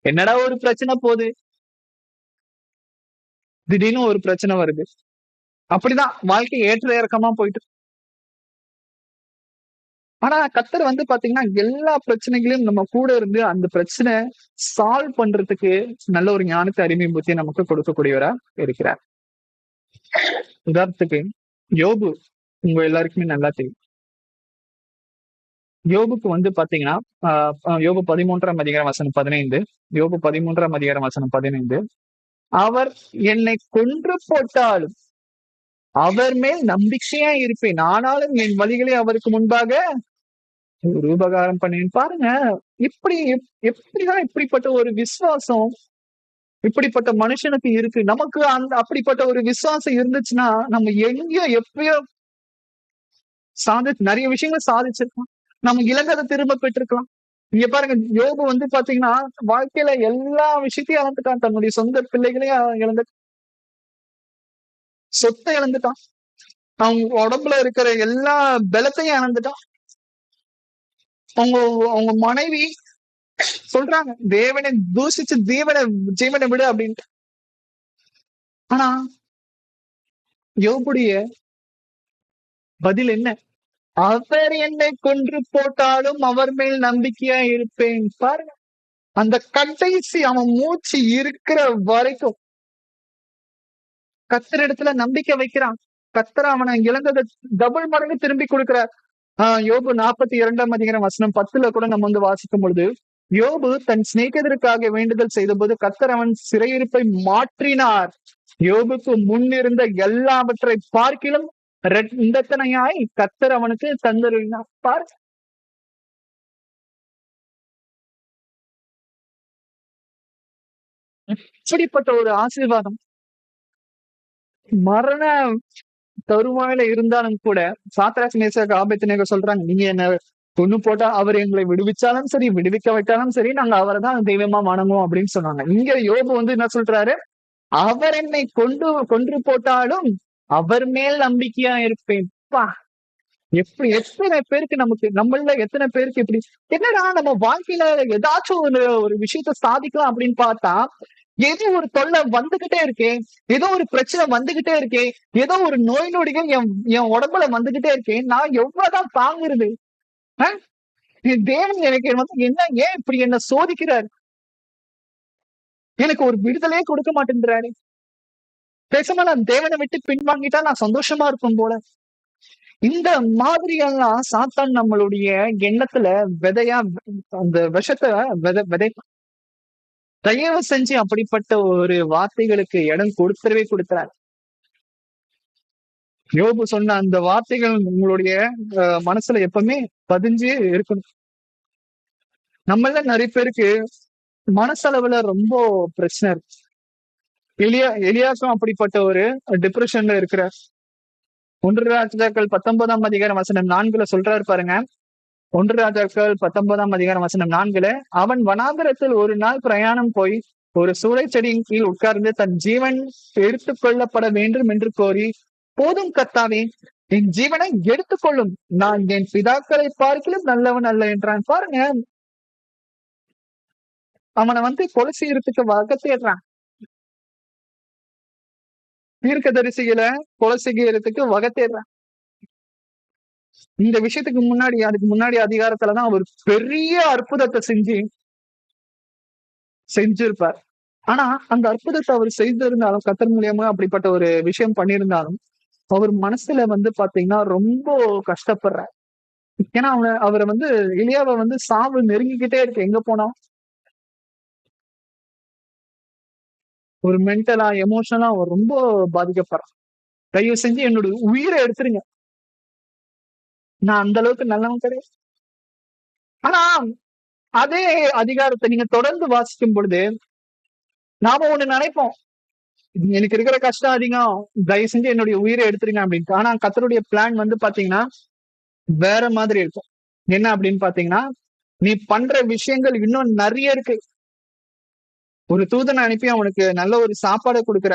என்னடா ஒரு பிரச்சனை போகுது, திடீர்னு ஒரு பிரச்சனை வருது, அப்படிதான் வாழ்க்கை ஏற்ற இறக்கமா போயிட்டு. ஆனா கர்த்தர் பாத்தீங்கன்னா எல்லா பிரச்சனைகளையும் நம்ம கூட இருந்து அந்த பிரச்சனை சால்வ் பண்றதுக்கு நல்ல ஒரு ஞானத்தை அறிமை புத்தி நமக்கு கொடுக்கக்கூடியவரா இருக்கிறார். உதாரணத்துக்கு யோபு உங்க எல்லாருக்குமே நல்லா தெரியும். யோபுக்கு பாத்தீங்கன்னா யோபு 13ஆம் அதிகாரம் வசனம் 15, யோபு 13ஆம் அதிகாரம் வசனம் 15, அவர் என்னை கொன்று போட்டாலும் அவர் மேல் நம்பிக்கையா இருப்பேன், ஆனாலும் என் வழிகளை அவருக்கு முன்பாக ஒரு உபகாரம் பண்ணேன். பாருங்க, இப்படி எப்படிதான் இப்படிப்பட்ட ஒரு விசுவாசம் இப்படிப்பட்ட மனுஷனுக்கு இருக்கு. நமக்கு அப்படிப்பட்ட ஒரு விசுவாசம் இருந்துச்சுன்னா நம்ம எங்கேயோ எப்பயோ நிறைய விஷயங்கள் சாதிச்சிருக்கோம். நம்ம இழந்ததை திரும்ப பெற்றிருக்கலாம். இங்க பாருங்க, யோபு பாத்தீங்கன்னா வாழ்க்கையில எல்லா விஷயத்தையும் இழந்துட்டான். தன்னுடைய சொந்த பிள்ளைகளையும் இழந்துட்டான், சொத்தை இழந்துட்டான், அவங்க உடம்புல இருக்கிற எல்லா பலத்தையும் இழந்துட்டான். அவங்க மனைவி சொல்றாங்க தேவனை தூஷிச்சு ஜீவனை விடு அப்படின்ட்டு. ஆனா யோபுடைய பதில் என்ன? அவர் என்னை கொன்று போட்டாலும் அவர் மேல் நம்பிக்கையா இருப்பேன். பாருங்க, அந்த கடைசி அவன் மூச்சு இருக்கிற வரைக்கும் கர்த்தர் இடத்துல நம்பிக்கை வைக்கிறான். கர்த்தர் அவனை இழந்ததை டபுள் மடங்கு திரும்பி கொடுக்கிறார். யோபு 42ஆம் அதிகாரம் வசனம் 10 கூட நம்ம வாசிக்கும் பொழுது, யோபு தன் சிநேகிதருக்காக வேண்டுதல் செய்த போது கர்த்தர் அவன் சிறையிருப்பை மாற்றினார். யோபுக்கு முன்னிருந்த எல்லாவற்றை பார்க்கிலும் இரண்டத்தனையாய் கர்த்தர் அவனுக்கு தந்தருளினார். பாரு, இப்படிப்பட்ட ஒரு ஆசீர்வாதம். மரண தருவாயில இருந்தாலும் கூட சாத்ராக் மேஷாக் ஆபேத்நேகோ சொல்றாங்க, நீங்க என்ன கொன்னு போட்டா அவர் எங்களை விடுவிச்சாலும் சரி, விடுவிக்க வைத்தாலும் சரி, நாங்க அவரை தான் தெய்வமா வணங்குவோம் அப்படின்னு சொன்னாங்க. இங்க யோபு என்ன சொல்றாரு? அவர் என்னை கொன்று போட்டாலும் அவர் மேல் நம்பிக்கையா இருப்பேன். எத்தனை பேருக்கு நம்மள எத்தனை பேருக்கு இப்படி என்னடா நம்ம வாழ்க்கையில ஏதாச்சும் ஒரு விஷயத்த சாதிக்கலாம் அப்படின்னு பார்த்தா ஏதோ ஒரு தொல்லை வந்துகிட்டே இருக்கே, ஏதோ ஒரு பிரச்சனை வந்துகிட்டே இருக்கே, ஏதோ ஒரு நோய் நொடிகள் என் உடம்புல வந்துகிட்டே இருக்கேன், நான் எவ்வளவுதான் தாங்குறது? தேவன் எனக்கு என்ன ஏன் இப்படி என்ன சோதிக்கிறாரு? எனக்கு ஒரு விடுதலையே கொடுக்க மாட்டேன்றாரு. பேசாம நான் தேவனை விட்டு பின்வாங்கிட்டா நான் சந்தோஷமா இருக்கும் போல. இந்த மாதிரியெல்லாம் சாத்தான் நம்மளுடைய எண்ணத்துல விதையா அந்த விஷத்தை விதை. தயவு செஞ்சு அப்படிப்பட்ட ஒரு வார்த்தைகளுக்கு இடம் கொடுத்துறாரு. யோபு சொன்ன அந்த வார்த்தைகள் உங்களுடைய மனசுல எப்பவுமே பதிஞ்சு இருக்கணும். நம்மள நிறைய பேருக்கு மனசளவுல ரொம்ப பிரச்சனை இருக்கு. எலியாக்கும் அப்படிப்பட்ட ஒரு டிப்ரெஷன்ல இருக்கிறார். 1 ராஜாக்கள் 19ஆம் அதிகாரம் வசனம் 4 சொல்றாரு பாருங்க. 1 ராஜாக்கள் 19ஆம் அதிகாரம் வசனம் 4, அவன் வனாந்தரத்தில் ஒரு நாள் பிரயாணம் போய் ஒரு சூளை செடியின் கீழ் உட்கார்ந்து தன் ஜீவன் எடுத்துக் கொள்ளப்பட வேண்டும் என்று கோரி, போதும் கர்த்தாவே, என் ஜீவனை எடுத்துக்கொள்ளும், நான் என் பிதாக்களை பார்க்கிலும் நல்லவன் அல்ல என்றான். பாருங்க, அவனை கொலை செய்யறதுக்கு வகை தேடுறான். தீர்க்கதரிசிகளை கொலை செய்யறதுக்கு வகை தேடுறான். இந்த விஷயத்துக்கு முன்னாடி, அதுக்கு முன்னாடி அதிகாரத்துலதான் அவர் பெரிய அற்புதத்தை செஞ்சிருப்பார். ஆனா அந்த அற்புதத்தை அவர் செய்திருந்தாலும், கர்த்தர் மூலியமா அப்படிப்பட்ட ஒரு விஷயம் பண்ணியிருந்தாலும், அவர் மனசுல பாத்தீங்கன்னா ரொம்ப கஷ்டப்படுறார். ஏன்னா அவரை எலியாவை சாவு நெருங்கிக்கிட்டே இருக்கு. எங்க போனா ஒரு மென்டலா, எமோஷனலா அவர் ரொம்ப பாதிக்கப்படுறான். தயவு செஞ்சு என்னுடைய உயிரை எடுத்துருங்க, நான் அந்த அளவுக்கு நல்லவன் கிடையாது. ஆனா அதே அதிகாரத்தை நீங்க தொடர்ந்து வாசிக்கும் பொழுது நாம ஒண்ணு நினைப்போம், எனக்கு இருக்கிற கஷ்டம் அதிகம், தயவு செஞ்சு என்னுடைய உயிரை எடுத்துருங்க அப்படின்ட்டு. ஆனா கர்த்தருடைய பிளான் பாத்தீங்கன்னா வேற மாதிரி இருக்கும். என்ன அப்படின்னு பாத்தீங்கன்னா, நீ பண்ற விஷயங்கள் இன்னும் நிறைய இருக்கு. ஒரு தூதனை அனுப்பி அவனுக்கு நல்ல ஒரு சாப்பாடை கொடுக்குற,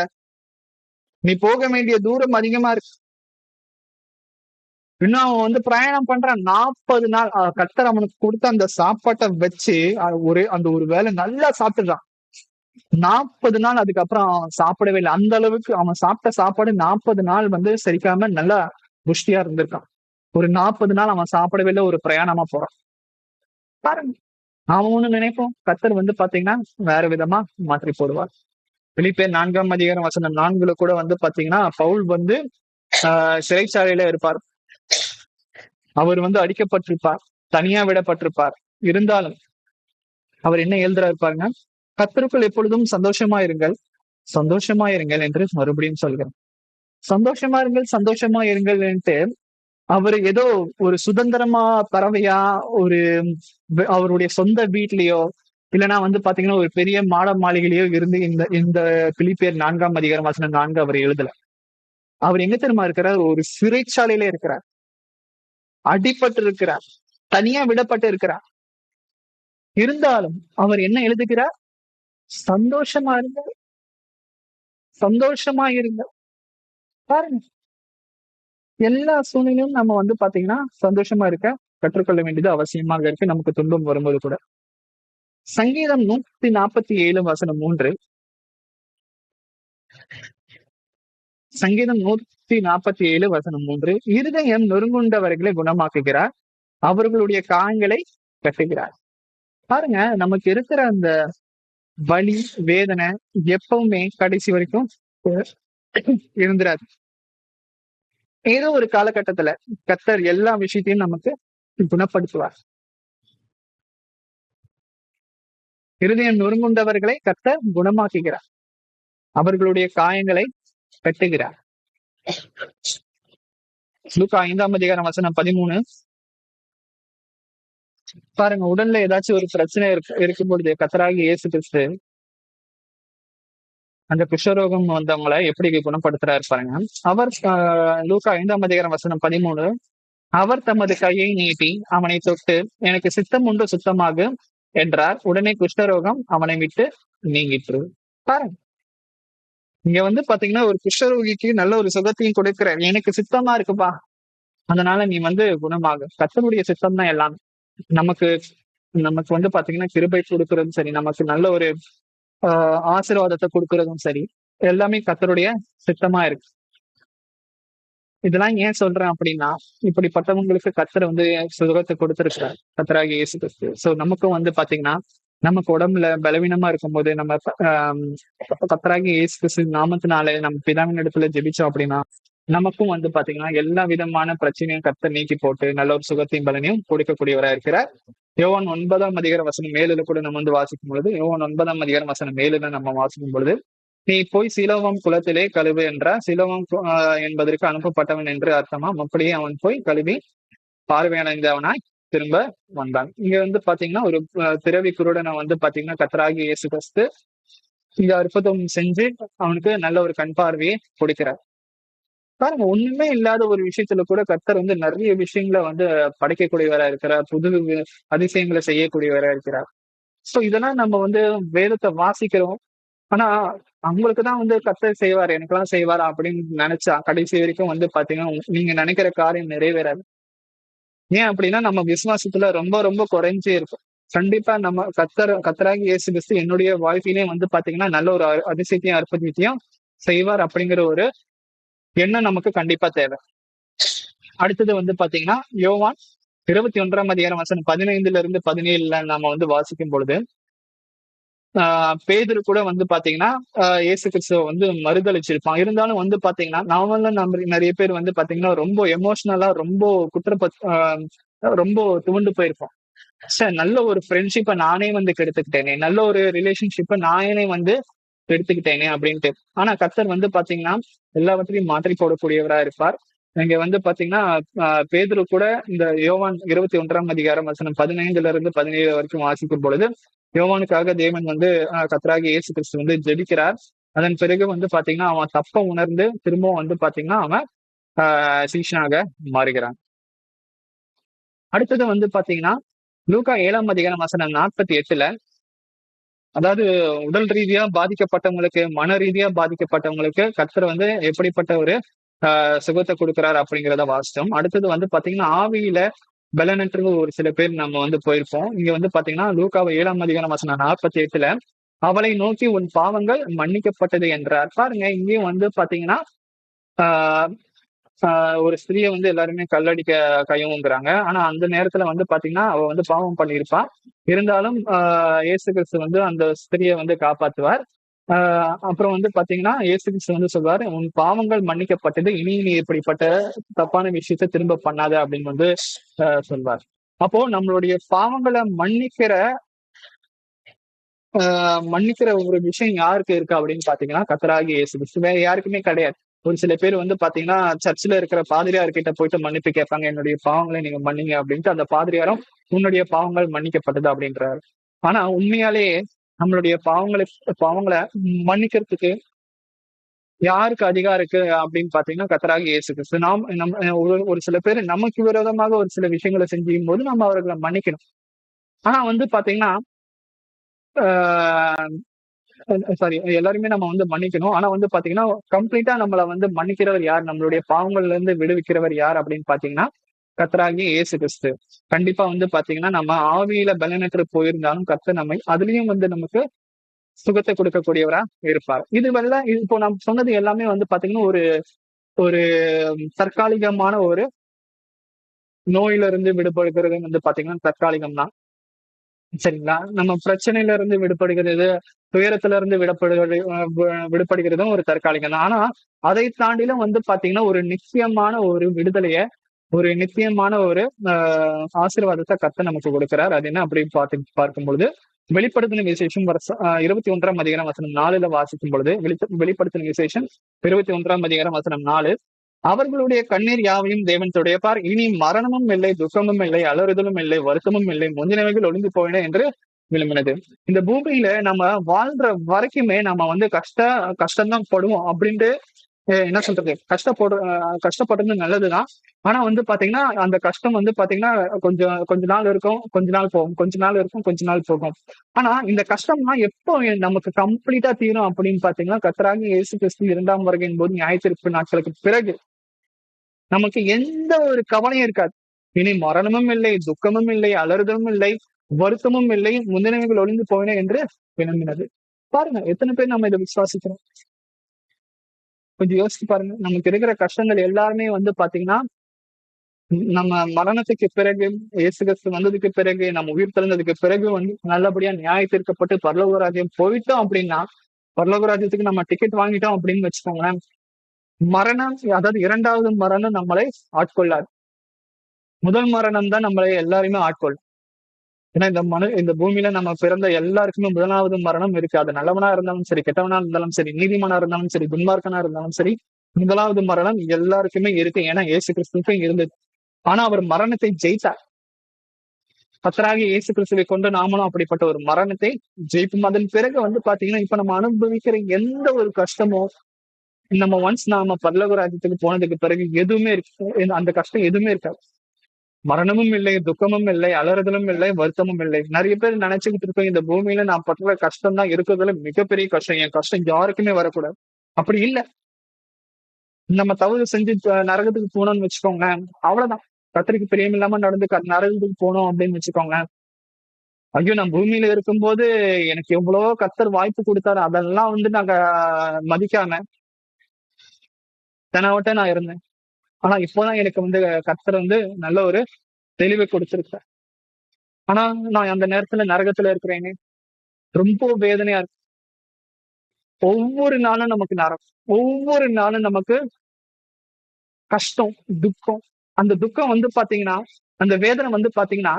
நீ போக வேண்டிய தூரம் அதிகமா இருக்கு. இன்னும் அவன் பிரயாணம் பண்றான் 40 நாள். கர்த்தர் அவனுக்கு கொடுத்த அந்த சாப்பாட்டை வச்சு அந்த ஒரு வேளை நல்லா சாப்பிட்டுறான். 40 நாள் அதுக்கப்புறம் அவன் சாப்பிடவே இல்லை. அந்த அளவுக்கு அவன் சாப்பிட்ட சாப்பாடு 40 நாள் செரிக்காம நல்லா புஷ்டியா இருந்திருக்கான். ஒரு 40 நாள் அவன் சாப்பிடவே இல்லை, ஒரு பிரயாணமா போறான். பாருங்க, அவன் ஒண்ணு நினைப்போம், கர்த்தர் பாத்தீங்கன்னா வேற விதமா மாற்றி போடுவார். பிலிப்பியர் 4ஆம் அதிகாரம் வசனம் 4 கூட பாத்தீங்கன்னா பவுல் சிறைச்சாலையில இருப்பார். அவர் அடிக்கப்பட்டிருப்பார், தனியா விடப்பட்டிருப்பார். இருந்தாலும் அவர் என்ன எழுதுறாரு பாருங்க, கர்த்தருக்குள் எப்பொழுதும் சந்தோஷமா இருங்கள் என்று மறுபடியும் சொல்கிறேன். சந்தோஷமா இருங்கள்ன்ட்டு அவர் ஏதோ ஒரு சுதந்திரமா பறவையா அவருடைய சொந்த வீட்லயோ இல்லைன்னா பாத்தீங்கன்னா ஒரு பெரிய மாட மாளிகையிலயோ இருந்து இந்த இந்த பிலிப்பியர் 4ஆம் அதிகாரம் வசனம் 4 அவர் எழுதல. அவர் எங்க தெரியுமா இருக்கிறார்? ஒரு சிறைச்சாலையில இருக்கிறார், அடிபட்டு இருக்கிறார், தனியா விடப்பட்டு இருக்கிறார். இருந்தாலும் அவர் என்ன எழுதுகிறார்? சந்தோஷமா இருங்க. பாருங்க, எல்லா சூழ்நிலையும் நம்ம பாத்தீங்கன்னா சந்தோஷமா இருக்க கற்றுக்கொள்ள வேண்டியது அவசியமாக இருக்கு, நமக்கு துன்பம் வரும்போது கூட. சங்கீதம் 147 வசனம் 3. சங்கீதம் 147 வசனம் 3. இருதயம் நொறுங்குண்டவர்களை குணமாக்குகிறார், அவர்களுடைய காயங்களை கட்டுகிறார். பாருங்க, நமக்கு இருக்கிற அந்த வலி வேதனை எப்பவுமே கடைசி வரைக்கும் இருந்துராது. ஏதோ ஒரு காலகட்டத்துல கர்த்தர் எல்லா விஷயத்தையும் நமக்கு குணப்படுத்துவார். இருதயம் நொறுங்குண்டவர்களை கர்த்தர் குணமாக்குகிறார், அவர்களுடைய காயங்களை கட்டுகிறார். லூக்கா 5ஆம் அதிகாரம் வசனம் 13. பாருங்க, உடல்ல ஏதாச்சும் ஒரு பிரச்சனை இருக்கும் பொழுது கர்த்தராகிய இயேசு கிறிஸ்து அந்த குஷ்டரோகம் வந்தவங்களை எப்படி குணப்படுத்துறாரு பாருங்க. அவர் லூக்கா 5ஆம் அதிகாரம் வசனம் 13, அவர் தமது கையை நீட்டி அவனை தொட்டு, எனக்கு சித்தம் உண்டு சுத்தமாக என்றார். உடனே குஷ்டரோகம் அவனை விட்டு நீங்கிற்று. பாருங்க, இங்க பாத்தீங்கன்னா ஒரு குஷ்டரோகிக்கு நல்ல ஒரு சுகத்தையும் கொடுக்கிற, எனக்கு சித்தமா இருக்குப்பா, அதனால நீ குணமாக. கர்த்தருடைய சித்தம் தான் எல்லாம். நமக்கு பாத்தீங்கன்னா கிருபை கொடுக்கறதும் சரி, நமக்கு நல்ல ஒரு ஆசீர்வாதத்தை கொடுக்கறதும் சரி, எல்லாமே கர்த்தருடைய சித்தமா இருக்கு. இதெல்லாம் ஏன் சொல்றேன் அப்படின்னா, இப்படிப்பட்டவங்களுக்கு கர்த்தர் சுகத்தை கொடுத்திருக்கிறார், கர்த்தராகிய இயேசு கிறிஸ்து. சோ நமக்கும் பாத்தீங்கன்னா நமக்கு உடம்புல பலவீனமா இருக்கும்போது நம்ம கர்த்தராகிய இயேசு கிறிஸ்து நாமத்தினாலே நம்ம பிதாவின் இடத்துல ஜெபிச்சோம் அப்படின்னா, நமக்கும் பாத்தீங்கன்னா எல்லா விதமான பிரச்சனையும் கர்த்தர் நீக்கி போட்டு நல்ல ஒரு சுகத்தையும் பலனையும் கொடுக்கக்கூடியவரா இருக்கிறார். யோவான் 9ஆம் அதிகாரம் வசனம் 7 கூட நம்ம வாசிக்கும் பொழுது, யோவான் 9ஆம் அதிகாரம் வசனம் 7 நம்ம வாசிக்கும் பொழுது, நீ போய் சிலோவாம் குளத்திலே கழுவு என்றார். சிலோவாம் என்பதற்கு அனுப்பப்பட்டவன் என்று அர்த்தமாம். அப்படியே அவன் போய் கழுவி பார்வையடைந்தவனாய் திரும்ப வந்தான். இங்க பாத்தீங்கன்னா ஒரு பிறவி குருடனை பாத்தீங்கன்னா கர்த்தராகிய இயேசு கிறிஸ்து இங்க அற்புதம் செஞ்சு அவனுக்கு நல்ல ஒரு கண் பார்வையை கொடுக்கிறார். பாருங்க, ஒண்ணுமே இல்லாத ஒரு விஷயத்துல கூட கர்த்தர் நிறைய விஷயங்களை படைக்கக்கூடியவரா இருக்கிறார், புது அதிசயங்களை செய்யக்கூடியவரா இருக்கிறார். சோ இதெல்லாம் நம்ம வேதத்தை வாசிக்கிறோம். ஆனா அவங்களுக்குதான் கர்த்தர் செய்வார், எனக்கெல்லாம் செய்வார் அப்படின்னு நினைச்சா கடைசி வரைக்கும் பாத்தீங்கன்னா நீங்க நினைக்கிற காரியம் நிறைவேறாது. ஏன் அப்படின்னா நம்ம விசுவாசத்துல ரொம்ப ரொம்ப குறைஞ்சே இருக்கும். கண்டிப்பா நம்ம கர்த்தராகி இயேசு கிறிஸ்து என்னுடைய வாழ்க்கையிலேயே பாத்தீங்கன்னா நல்ல ஒரு அதிசயத்தையும் அற்புதத்தையும் செய்வார் அப்படிங்கிற ஒரு எண்ணம் நமக்கு கண்டிப்பா தேவை. அடுத்தது வந்து பாத்தீங்கன்னா யோவான் 21 வசனம் 15 to 17 நாம வந்து வாசிக்கும் பொழுது பேதுரு கூட வந்து பாத்தீங்கன்னா இயேசு கிறிஸ்துவ வந்து மறுதளிச்சிருப்பான். இருந்தாலும் வந்து பாத்தீங்கன்னா நம்ம நிறைய பேர் வந்து பாத்தீங்கன்னா ரொம்ப எமோஷனலா ரொம்ப ரொம்ப துவண்டு போயிருப்போம். சார் நல்ல ஒரு ஃப்ரெண்ட்ஷிப்பை நானே வந்து கெடுத்துக்கிட்டேனே, நல்ல ஒரு ரிலேஷன்ஷிப்பை நானே வந்து எடுத்துக்கிட்டேனே அப்படின்ட்டு. ஆனா கர்த்தர் வந்து பாத்தீங்கன்னா எல்லாவற்றையும் மாற்றி போடக்கூடியவரா இருப்பார். இங்க வந்து பாத்தீங்கன்னா பேதுரு கூட இந்த யோவான் 21 வசனம் 15 to 17 வரைக்கும் வாசிக்கும் பொழுது யோவானுக்காக தேவன் வந்து கர்த்தராகிய இயேசு கிறிஸ்து வந்து ஜெபிக்கிறார். அதன் பிறகு வந்து பாத்தீங்கன்னா அவன் தப்ப உணர்ந்து திரும்பவும் வந்து பாத்தீங்கன்னா அவன் சீஷனாக மாறுகிறான். அடுத்தது வந்து பாத்தீங்கன்னா லூக்கா 7 வசனம் 48, அதாவது உடல் ரீதியா பாதிக்கப்பட்டவங்களுக்கு, மன ரீதியா பாதிக்கப்பட்டவங்களுக்கு கர்த்தர் வந்து எப்படிப்பட்ட ஒரு சுகத்தை கொடுக்கிறார் அப்படிங்கிறத வாசிச்சோம். அடுத்தது வந்து பாத்தீங்கன்னா ஆவியில பலனற்று ஒரு சில பேர் நம்ம வந்து போயிருப்போம். இங்க வந்து பாத்தீங்கன்னா லூக்காவை 7 வசனம் 48 அவளை நோக்கி உன் பாவங்கள் மன்னிக்கப்பட்டது என்றார். பாருங்க, இங்கேயும் வந்து பாத்தீங்கன்னா ஆஹ் ஒரு ஸ்திரியை வந்து எல்லாருமே கல்லடிக்க கையுங்கிறாங்க. ஆனா அந்த நேரத்துல வந்து பாத்தீங்கன்னா அவ வந்து பாவம் பண்ணியிருப்பா. இருந்தாலும் இயேசு கிறிஸ்து வந்து அந்த ஸ்திரியை வந்து காப்பாத்துவார். அப்புறம் வந்து பாத்தீங்கன்னா இயேசு கிறிஸ்து வந்து சொல்வாரு, உன் பாவங்கள் மன்னிக்கப்பட்டது, இனி நீ இப்படிப்பட்ட தப்பான விஷயத்த திரும்ப பண்ணாத அப்படின்னு வந்து சொல்வார். அப்போ நம்மளுடைய பாவங்களை மன்னிக்கிற ஒரு விஷயம் யாருக்கு இருக்கு அப்படின்னு பாத்தீங்கன்னா கர்த்தராகிய இயேசு கிறிஸ்து, வேற யாருக்குமே கிடையாது. ஒரு சில பேர் வந்து பாத்தீங்கன்னா சர்ச்சில் இருக்கிற பாதிரியார் கிட்ட போயிட்டு மன்னிப்பு கேட்பாங்க, என்னுடைய பாவங்களை நீங்க மன்னிங்க அப்படின்ட்டு. அந்த பாதிரியாரும் உன்னுடைய பாவங்கள் மன்னிக்கப்பட்டது அப்படின்றாரு. ஆனா உண்மையாலேயே நம்மளுடைய பாவங்களை மன்னிக்கிறதுக்கு யாருக்கு அதிகாரம் இருக்கு அப்படின்னு பாத்தீங்கன்னா கர்த்தராகிய இயேசு கிறிஸ்து. நம்ம ஒரு சில பேர் நமக்கு விரோதமாக ஒரு சில விஷயங்களை செஞ்சுக்கும் போது நம்ம அவர்களை மன்னிக்கணும். ஆனா வந்து பாத்தீங்கன்னா சாரி, எல்லாருமே நம்ம வந்து மன்னிக்கணும். ஆனா வந்து பாத்தீங்கன்னா கம்ப்ளீட்டா நம்மள வந்து மன்னிக்கிறவர் யார், நம்மளுடைய பாவங்கள்ல இருந்து விடுவிக்கிறவர் யார் அப்படின்னு பாத்தீங்கன்னா கர்த்தராகிய இயேசு கிறிஸ்து. கண்டிப்பா வந்து பாத்தீங்கன்னா நம்ம ஆவியில பலனற்று போயிருந்தாலும் கர்த்தர் நம்மை அதுலயும் வந்து நமக்கு சுகத்தை கொடுக்கக்கூடியவரா இருப்பார். இப்போ நான் சொன்னது எல்லாமே வந்து பாத்தீங்கன்னா ஒரு ஒரு தற்காலிகமான ஒரு நோயில இருந்து விடுபடுகிறது வந்து பாத்தீங்கன்னா தற்காலிகம் தான். சரிங்களா? நம்ம பிரச்சனையில இருந்து விடுபடுகிறது, துயரத்துல இருந்து விடுபடுகிறதும் ஒரு தற்காலிகம் தான். ஆனா அதை தாண்டிலும் வந்து பாத்தீங்கன்னா ஒரு நிச்சயமான ஒரு விடுதலைய, ஒரு நிச்சயமான ஒரு ஆசீர்வாதத்தை கர்த்தர் நமக்கு கொடுக்கிறார். அது என்ன அப்படின்னு பார்க்கும் பொழுது வெளிப்படுத்தின விசேஷம் 21 வசனம் 4 வாசிக்கும் பொழுது வெளிப்படுத்தின விசேஷம் 21 வசனம் 4, அவர்களுடைய கண்ணீர் யாவையும் தேவன் துடைப்பார், இனி மரணமும் இல்லை, துக்கமும் இல்லை, அலறுதலும் இல்லை, வருத்தமும் இல்லை, முந்தினவைகள் ஒளிந்து போயின என்று விளம்பினது. இந்த பூமியில நம்ம வாழ்ற வரைக்குமே நம்ம வந்து கஷ்டம்தான் படுவோம் அப்படின்ட்டு என்ன சொல்றது, கஷ்டப்படுறது நல்லதுதான். ஆனா வந்து பாத்தீங்கன்னா அந்த கஷ்டம் வந்து பாத்தீங்கன்னா கொஞ்ச நாள் இருக்கும், கொஞ்ச நாள் போகும், கொஞ்ச நாள் இருக்கும், கொஞ்ச நாள் போகும். ஆனா இந்த கஷ்டம்லாம் எப்போ நமக்கு கம்ப்ளீட்டா தீரும் அப்படின்னு பாத்தீங்கன்னா கர்த்தராகிய இயேசு கிறிஸ்து 2ஆம் வருகையின் போது நியாயத்தீர்ப்பு நாட்களுக்கு பிறகு நமக்கு எந்த ஒரு கவலையும் இருக்காது. இனி மரணமும் இல்லை, துக்கமும் இல்லை, அலறுதலும் இல்லை, வருத்தமும் இல்லை, முந்தினவைகள் ஒளிந்து போயின என்று விளம்பினது. பாருங்க, எத்தனை பேர் நம்ம இதை விசுவாசிக்கிறோம்? கொஞ்சம் யோசிச்சு பாருங்க. நமக்கு இருக்கிற கஷ்டங்கள் எல்லாருமே வந்து பாத்தீங்கன்னா நம்ம மரணத்துக்கு பிறகு, இயேசு கிறிஸ்து வந்ததுக்கு பிறகு, நம்ம உயிர் தெழுந்ததுக்கு பிறகு வந்து நல்லபடியா நியாயத்தீர்க்கப்பட்டு பரலோக ராஜ்யம் போயிட்டோம் அப்படின்னா, பரலோக ராஜ்யத்துக்கு நம்ம டிக்கெட் வாங்கிட்டோம் அப்படின்னு வச்சுக்கோங்களேன், மரணம், அதாவது 2வது மரணம் நம்மளை ஆட்கொள்ளாது. முதல் மரணம் தான் நம்மளை எல்லாருமே ஆட்கொள்ளும். ஏன்னா இந்த பூமியில நம்ம பிறந்த எல்லாருக்குமே முதலாவது மரணம் இருக்கு. அது நல்லவனா இருந்தாலும் சரி, கெட்டவனா இருந்தாலும் சரி, நீதிமானா இருந்தாலும் சரி, துன்மார்க்கனா இருந்தாலும் சரி, முதலாவது மரணம் எல்லாருக்குமே இருக்கு. ஏன்னா இயேசு கிறிஸ்துவுக்கும் இருந்தது. ஆனா அவர் மரணத்தை ஜெயித்தார். கர்த்தராகிய இயேசு கிறிஸ்துவை கொண்டு நாமளும் அப்படிப்பட்ட ஒரு மரணத்தை ஜெயிப்போம். அதன் பிறகு வந்து பாத்தீங்கன்னா இப்ப நம்ம அனுபவிக்கிற எந்த ஒரு கஷ்டமோ, நாம பரலோக ராஜ்யத்துக்கு போனதுக்கு பிறகு எதுவுமே இருக்கு, அந்த கஷ்டம் எதுவுமே இருக்காது. மரணமும் இல்லை, துக்கமும் இல்லை, அலறுதலும் இல்லை, வருத்தமும் இல்லை. நிறைய பேர் நினைச்சுக்கிட்டு இருக்கோம், இந்த பூமியில நான் படுற கஷ்டம் தான் இருக்கிறதுல மிகப்பெரிய கஷ்டம், என் கஷ்டம் யாருக்குமே வரக்கூடாது. அப்படி இல்லை. நம்ம தவறு செஞ்சு நரகத்துக்கு போனோம்னு வச்சுக்கோங்களேன், அவ்வளவுதான். கர்த்தருக்கு பிரியமில்லாம நடந்து நரகத்துக்கு போனோம் அப்படின்னு வச்சுக்கோங்களேன், ஐயோ நான் பூமியில இருக்கும்போது எனக்கு எவ்வளவோ கர்த்தர் வாய்ப்பு கொடுத்தாரு, அதெல்லாம் வந்து நாங்க மதிக்காம தெனாவட்ட நான் இருந்தேன். ஆனா இப்போதான் எனக்கு வந்து கர்த்தர் வந்து நல்ல ஒரு தெளிவை கொடுத்திருக்கார். ஆனா நான் அந்த நேரத்துல நரகத்துல இருக்கிறேனே, ரொம்ப வேதனையா இருக்கு. ஒவ்வொரு நாளும் நமக்கு நரகம், ஒவ்வொரு நாளும் நமக்கு கஷ்டம், துக்கம். அந்த துக்கம் வந்து பாத்தீங்கன்னா, அந்த வேதனை வந்து பாத்தீங்கன்னா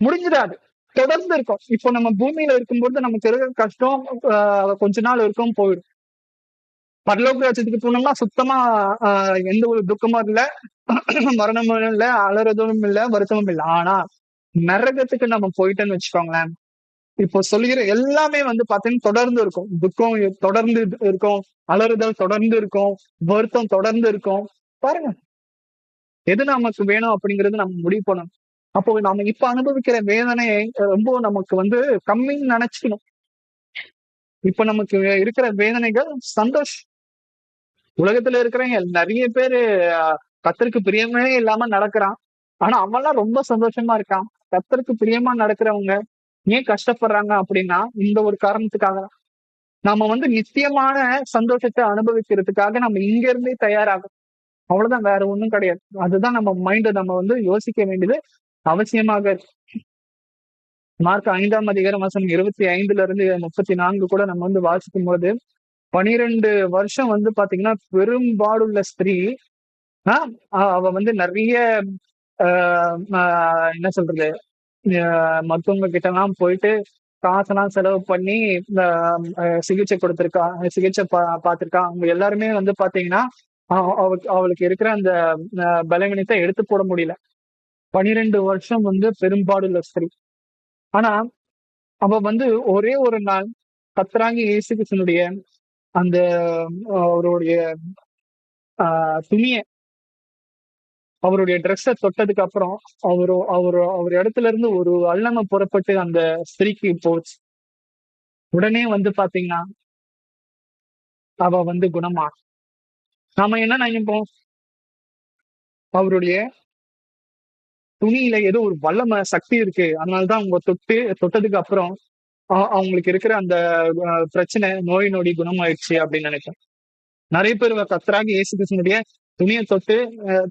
முடிஞ்சிடாது, தொடர்ந்து இருக்கும். இப்போ நம்ம பூமியில இருக்கும்போது நமக்கு இருக்கிற கஷ்டம் கொஞ்ச நாள் இருக்கும், போயிடும். பரலோக ராஜ்யத்துக்கு போனோம்னா சுத்தமா எந்த ஒரு துக்கமும் இல்ல, மரணமும் இல்ல, அலறுதலும் இல்ல, வருத்தமும் இல்ல. ஆனா நரகத்துக்கு நம்ம போயிட்டோம்னு வச்சுக்கோங்களேன், இப்போ சொல்லுகிற எல்லாமே வந்து பாத்தீங்கன்னா தொடர்ந்து இருக்கும். துக்கம் தொடர்ந்து இருக்கும், அலறுதல் தொடர்ந்து இருக்கும், வருத்தம் தொடர்ந்து இருக்கும். பாருங்க, எது நமக்கு வேணும் அப்படிங்கறது நம்ம முடிவு பண்ணணும். அப்போ நம்ம இப்ப அனுபவிக்கிற வேதனையை ரொம்ப நமக்கு வந்து கம்மின்னு நினைச்சுக்கணும். இப்ப நமக்கு இருக்கிற வேதனைகள் சந்தோஷம். உலகத்துல இருக்கிறவங்க நிறைய பேரு கர்த்தருக்கு பிரியமே இல்லாம நடக்கிறான். ஆனா அவன்லாம் ரொம்ப சந்தோஷமா இருக்கான். கர்த்தருக்கு பிரியமா நடக்கிறவங்க ஏன் கஷ்டப்படுறாங்க அப்படின்னா, இந்த ஒரு காரணத்துக்காக தான். நாம வந்து நித்தியமான சந்தோஷத்தை அனுபவிக்கிறதுக்காக நம்ம இங்க இருந்தே தயாராகும். அவ்வளவுதான், வேற ஒண்ணும் கிடையாது. அதுதான் நம்ம மைண்ட நம்ம வந்து யோசிக்க வேண்டியது அவசியமாக இருக்கு. மார்க் 5ஆம் அதிகாரம் வசனம் 25 இருந்து 34 கூட நம்ம வந்து வாசிக்கும் போது 12 வருஷம் வந்து பாத்தீங்கன்னா பெரும்பாடுள்ள ஸ்திரீ. ஆஹ் அவ வந்து நிறைய என்ன சொல்றது, மருத்துவங்க கிட்ட எல்லாம் போயிட்டு காசெல்லாம் செலவு பண்ணி சிகிச்சை கொடுத்திருக்கா, சிகிச்சை பார்த்திருக்கா. அவங்க எல்லாருமே வந்து பாத்தீங்கன்னா அவளுக்கு இருக்கிற அந்த பலவீனத்தை எடுத்து போட முடியல. 12 வருஷம் வந்து பெரும்பாடுள்ள ஸ்திரீ. ஆனா அவ வந்து ஒரே ஒரு நாள் கர்த்தராகிய இயேசு கிறிஸ்துவினுடைய அந்த அவருடைய துணிய, அவருடைய ட்ரெஸ்ஸ தொட்டதுக்கு அப்புறம் அவர் இடத்துல இருந்து ஒரு வல்லமை புறப்பட்டு அந்த ஸ்திரீக்கு போச்சு. உடனே வந்து பாத்தீங்கன்னா அவ வந்து குணமா. நாம என்ன நினைப்போம், அவருடைய துணியில ஏதோ ஒரு வல்லமை சக்தி இருக்கு, அதனாலதான் அவங்க தொட்டதுக்கு அப்புறம் அவங்களுக்கு இருக்கிற அந்த பிரச்சனை, நோய் நொடி குணமாயிடுச்சு அப்படின்னு நினைப்போம். நிறைய பேர் கர்த்தராகிய இயேசு கிறிஸ்துவினுடைய துணியை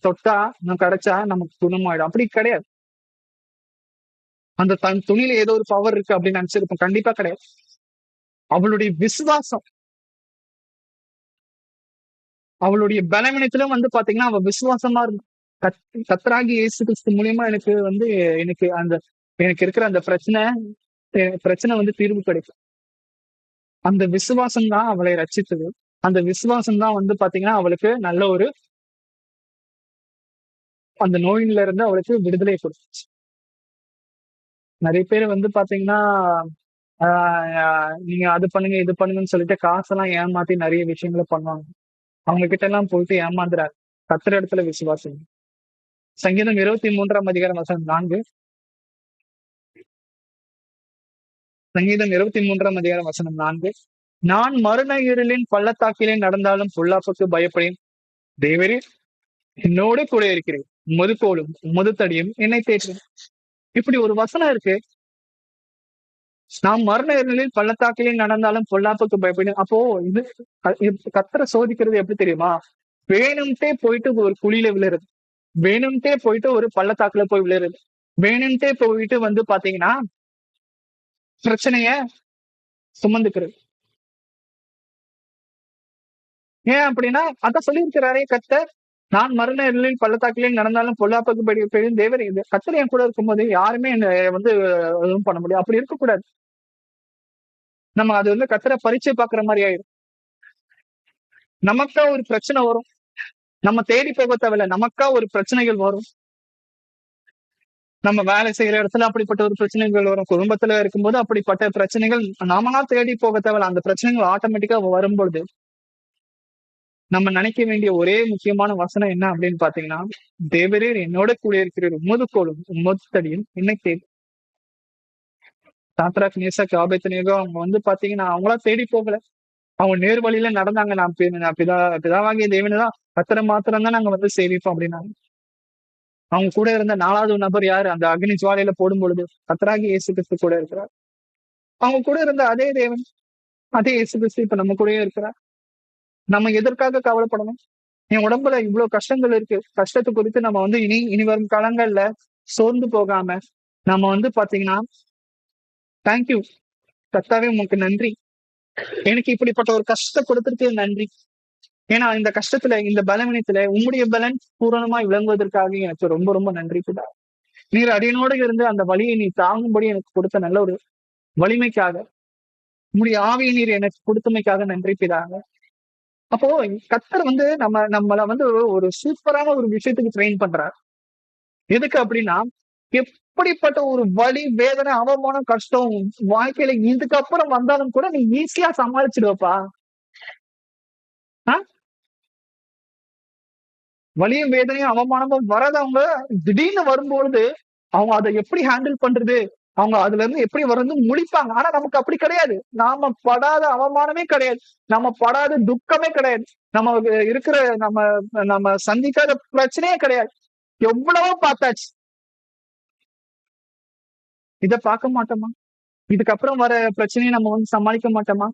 தொட்டா கிடைச்சா நமக்கு குணமாயிடும். அப்படி கிடையாது. அந்த தன் துணியில ஏதோ ஒரு பவர் இருக்கு அப்படின்னு நினைச்சிருப்போம். கண்டிப்பா கிடையாது. அவளுடைய விசுவாசம், அவளுடைய பலவீனத்திலும் வந்து பாத்தீங்கன்னா அவ விசுவாசமா இருந்தா. கர்த்தராகிய இயேசு கிறிஸ்து மூலியமா எனக்கு வந்து எனக்கு இருக்கிற அந்த பிரச்சனை வந்து தீர்வு கிடைக்கும். அந்த விசுவாசம் தான் அவளை ரட்சித்தது. அந்த விசுவாசம் தான் வந்து பாத்தீங்கன்னா அவளுக்கு நல்ல ஒரு அந்த நோயில இருந்து அவளுக்கு விடுதலை கொடுத்துச்சு. நிறைய பேர் வந்து பாத்தீங்கன்னா நீங்க அது பண்ணுங்க இது பண்ணுங்கன்னு சொல்லிட்டு காசெல்லாம் ஏமாத்தி நிறைய விஷயங்களை பண்ணுவாங்க. அவங்க கிட்ட எல்லாம் போயிட்டு ஏமாந்துறாரு. கர்த்தர் இடத்துல விசுவாசம். சங்கீதம் 23ஆம் அதிகாரம் வசனம் 4. சங்கீதம் 23ஆம் அதிகாரம் வசனம் 4. நான் மரண இருளின் பள்ளத்தாக்கிலே நடந்தாலும் பொல்லாப்புக்கு பயப்படேன். தேவரே என்னோட கூட இருக்கிறேன். உமது கோலும் உமது தடியும் என்னை தேற்றும். இப்படி ஒரு வசனம் இருக்கு. நாம் மரண இருளில் பள்ளத்தாக்கிலே நடந்தாலும் பொல்லாப்புக்கு பயப்படும். அப்போ இது கர்த்தரை சோதிக்கிறது எப்படி தெரியுமா? வேணும்ட்டே போயிட்டு ஒரு குழியில விழுறது, வேணும்ட்டே போயிட்டு ஒரு பள்ளத்தாக்குல போய் விழுறது, வேணும்ட்டே போயிட்டு வந்து பாத்தீங்கன்னா பிரச்சனைய சுமந்துக்கிறது. ஏன் அப்படின்னா அதான் சொல்லியிருக்கிறாரே கர்த்தர், நான் மரண இருளில் பள்ளத்தாக்கிலே நடந்தாலும் பொல்லாப்புக்கு பயப்படும். தேவர் இது கர்த்தர் என் கூட இருக்கும்போது யாருமே என்ன வந்து எதுவும் பண்ண முடியும். அப்படி இருக்கக்கூடாது. நம்ம அது வந்து கர்த்தரை பரீட்சை பாக்குற மாதிரி ஆயிடும். நமக்கா ஒரு பிரச்சனை வரும், நம்ம தேடி போக தேவையில்ல, நமக்கா ஒரு பிரச்சனைகள் வரும். நம்ம வேலை செய்யற இடத்துல அப்படிப்பட்ட ஒரு பிரச்சனைகள் வரும், குடும்பத்துல இருக்கும்போது அப்படிப்பட்ட பிரச்சனைகள் நாமளா தேடி போக தேவையில்ல. அந்த பிரச்சனைகள் ஆட்டோமேட்டிக்கா வரும்பொழுது நம்ம நினைக்க வேண்டிய ஒரே முக்கியமான வசனம் என்ன அப்படின்னு பாத்தீங்கன்னா, தேவரீர் என்னோட கூட இருக்கிற உமது கோலும் உமது தடியும் என்னை தேடி. சாத்ராக் மேஷாக் ஆபேத்நேகோ அவங்க வந்து பாத்தீங்கன்னா அவங்களா தேடி போகல. அவங்க நேர் வழியில நடந்தாங்க. நான் பிதாவாகிய தேவனைதான் கர்த்தரை மாத்திரம் தான் நாங்க வந்து சேவிப்போம் அப்படின்னாங்க. அவங்க கூட இருந்த 4வது நபர் யாரு? அந்த அக்னி ஜுவாலையில போடும் பொழுது கர்த்தராகிய இயேசு கிறிஸ்து கூட இருக்கிறார். அவங்க கூட இருந்த அதே தேவன், அதே இயேசு கிறிஸ்து இப்ப நம்ம கூடயே இருக்கிறார். நம்ம எதற்காக கவலைப்படணும்? என் உடம்புல இவ்வளவு கஷ்டங்கள் இருக்கு. கஷ்டத்தை குறித்து நம்ம வந்து இனி வரும் காலங்கள்ல சோர்ந்து போகாம நம்ம வந்து பாத்தீங்கன்னா, தேங்க்யூ கர்த்தாவே உமக்கு நன்றி. எனக்கு இப்படிப்பட்ட ஒரு கஷ்டத்தை கொடுத்திருக்கு நன்றி. ஏன்னா இந்த கஷ்டத்துல இந்த பலவீனத்துல உம்முடைய பலன் பூரணமாய் விளங்குவதற்காக எனக்கு ரொம்ப ரொம்ப நன்றி பிதா. நீர் அடியனோடு இருந்து அந்த வலியை நீ தாங்கும்படி எனக்கு கொடுத்த நல்ல ஒரு வலிமைக்காக, உம்முடைய ஆவியை நீர் எனக்கு கொடுத்தமைக்காக நன்றி பிதாங்க. அப்போ கர்த்தர் வந்து நம்மள வந்து ஒரு சூப்பரான ஒரு விஷயத்துக்கு ட்ரெயின் பண்றார். எதுக்கு அப்படின்னா, எப்படிப்பட்ட ஒரு வலி, வேதனை, அவமானம், கஷ்டம் வாழ்க்கையில இதுக்கப்புறம் வந்தாலும் கூட நீ ஈஸியா சமாளிச்சிடுவப்பா. ஆ? வலியும் வேதனையும் அவமானமும் வரதவங்க திடீர்னு வரும்பொழுது அவங்க அதை எப்படி ஹேண்டில் பண்றது, அவங்க அதுல இருந்து எப்படி வர்றது முழிப்பாங்க. ஆனா நமக்கு அப்படி கிடையாது. நாம படாத அவமானமே கிடையாது, நம்ம படாத துக்கமே கிடையாது, நம்ம இருக்கிற நம்ம நம்ம சந்திக்காத பிரச்சனையே கிடையாது. எவ்வளவோ பார்த்தாச்சு. இத பார்க்க மாட்டோமா? இதுக்கப்புறம் வர பிரச்சனையை நம்ம வந்து சமாளிக்க மாட்டோமா?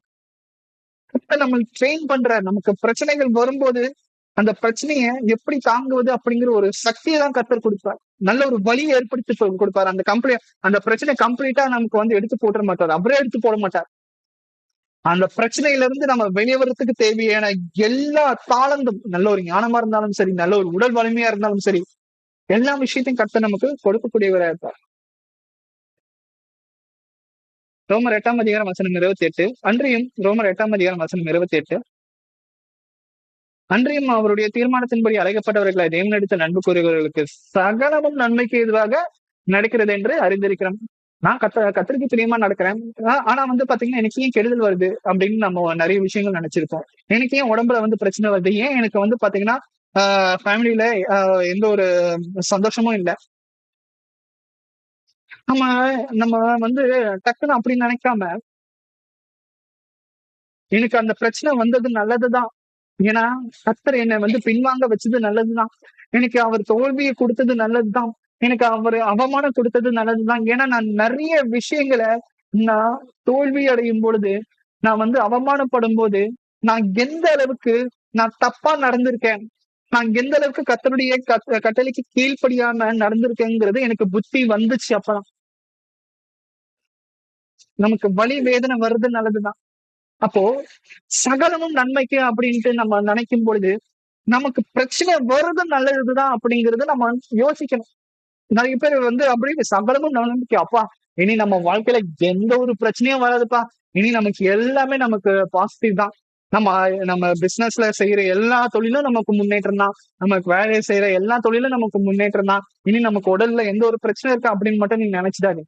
இப்ப நம்ம ட்ரெயின் பண்ற நமக்கு பிரச்சனைகள் வரும்போது அந்த பிரச்சனையை எப்படி தாங்குவது அப்படிங்கிற ஒரு சக்தியை தான் கர்த்தர் கொடுப்பார். நல்ல ஒரு வழியை ஏற்படுத்தி கொடுப்பார். அந்த பிரச்சனை கம்ப்ளீட்டா நமக்கு வந்து எடுத்து போட மாட்டார், அவரே எடுத்து போட மாட்டார். அந்த பிரச்சனையில இருந்து நம்ம வெளியே வர்றதுக்கு தேவையான எல்லா தாளந்தும், நல்ல ஒரு ஞானமா இருந்தாலும் சரி, நல்ல ஒரு உடல் வலிமையா இருந்தாலும் சரி, எல்லா விஷயத்தையும் கர்த்தர் நமக்கு கொடுக்கக்கூடியவரா இருப்பார். ரோமர் 8ஆம் அதிகாரம் வசனம் 28. ரோமர் 8ஆம் அதிகாரம் வசனம் 28. அன்றியும் அவருடைய தீர்மானத்தின்படி அழைக்கப்பட்டவர்களை தேவனிடத்தில் அன்பு கூறுகிறவர்களுக்கு சகலமும் நன்மைக்கு எதுவாக நடக்கிறது என்று அறிந்திருக்கிறோம். நான் கத்தருக்கு பிரியமா நடக்கிறேன். ஆனா வந்து பாத்தீங்கன்னா எனக்கு ஏன் கெடுதல் வருது அப்படின்னு நம்ம நிறைய விஷயங்கள் நினைச்சிருக்கோம். எனக்கு ஏன் உடம்புல வந்து பிரச்சனை வருது, ஏன் எனக்கு வந்து பாத்தீங்கன்னா ஃபேமிலியில எந்த ஒரு சந்தோஷமும் இல்லை. நம்ம நம்ம வந்து டக்குன்னு அப்படி நினைக்காம, எனக்கு அந்த பிரச்சனை வந்தது நல்லதுதான், ஏன்னா கர்த்தர் என்னை வந்து பின்வாங்க வச்சது நல்லதுதான், எனக்கு அவர் தோல்வியை கொடுத்தது நல்லதுதான், எனக்கு அவர் அவமானம் கொடுத்தது நல்லதுதான். ஏன்னா நான் நிறைய விஷயங்களை நான் தோல்வி அடையும் பொழுது, நான் வந்து அவமானப்படும் போது, நான் எந்த அளவுக்கு நான் தப்பா நடந்திருக்கேன், நான் எந்த அளவுக்கு கர்த்தருடைய கட்டளைக்கு கீழ்ப்படியாம நடந்திருக்கேங்கிறது எனக்கு புத்தி வந்துச்சு. அப்பதான் நமக்கு வலி வேதனை வருது நல்லதுதான். அப்போ சகலமும் நன்மைக்கு அப்படின்ட்டு நம்ம நினைக்கும் பொழுது நமக்கு பிரச்சனை வருது நல்லதுதான் அப்படிங்கறது நம்ம யோசிக்கணும். நிறைய பேர் வந்து அப்படி சகலமும் நன்மைக்கு, அப்பா இனி நம்ம வாழ்க்கையில எந்த ஒரு பிரச்சனையும் வராதுப்பா, இனி நமக்கு எல்லாமே நமக்கு பாசிட்டிவ் தான், நம்ம நம்ம பிசினஸ்ல செய்யற எல்லா தொழிலும் நமக்கு முன்னேற்றம் தான், நமக்கு வேலையை செய்யற எல்லா தொழிலும் நமக்கு முன்னேற்றம் தான், இனி நமக்கு உடல்ல எந்த ஒரு பிரச்சனை இருக்கா அப்படின்னு மட்டும் நீங்க நினைச்சிடாது.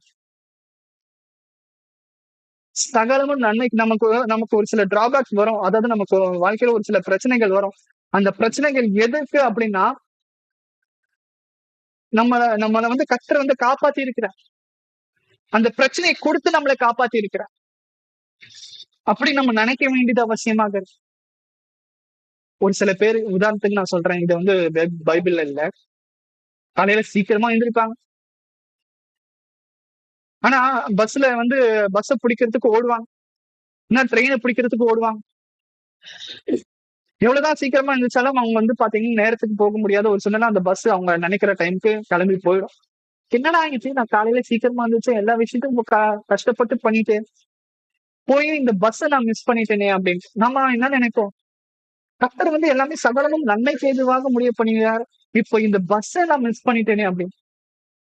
சகலமும் நன்மைக்கு நமக்கு நமக்கு ஒரு சில டிராபேக்ஸ் வரும், அதாவது நமக்கு வாழ்க்கையில ஒரு சில பிரச்சனைகள் வரும். அந்த பிரச்சனைகள் எதுக்கு அப்படின்னா, நம்மள வந்து கர்த்தர் வந்து காப்பாத்தி இருக்கிறார், அந்த பிரச்சனையை கொடுத்து நம்மளை காப்பாத்தி இருக்கிறார். அப்படி நம்ம நினைக்க வேண்டியது அவசியமாக இருக்கு. ஒரு சில பேர் உதாரணத்துக்கு நான் சொல்றேன், இது வந்து பைபிள்ல இல்ல. காலையில சீக்கிரமா எழுந்திருப்பாங்க, ஆனா பஸ்ல வந்து பஸ்ஸை பிடிக்கிறதுக்கு ஓடுவாங்க, இன்னும் ட்ரெயினை பிடிக்கிறதுக்கு ஓடுவாங்க. எவ்வளவுதான் சீக்கிரமா இருந்துச்சாலும் அவங்க வந்து பாத்தீங்கன்னா நேரத்துக்கு போக முடியாத ஒரு சூழ்நிலை, அந்த பஸ் அவங்க நினைக்கிற டைமுக்கு கிளம்பி போயிடும். என்னடா ஆயிடுச்சு, நான் காலையில சீக்கிரமா இருந்துச்சு, எல்லா விஷயத்தையும் கஷ்டப்பட்டு பண்ணிட்டு போய் இந்த பஸ்ஸை நான் மிஸ் பண்ணிட்டேனே அப்படின்னு நம்ம என்ன நினைப்போம். கர்த்தர் வந்து எல்லாமே சகலமும் நன்மைக்கு ஏதுவாக முடிவு பண்ணினார், இப்போ இந்த பஸ்ஸை நான் மிஸ் பண்ணிட்டேனே அப்படின்னு.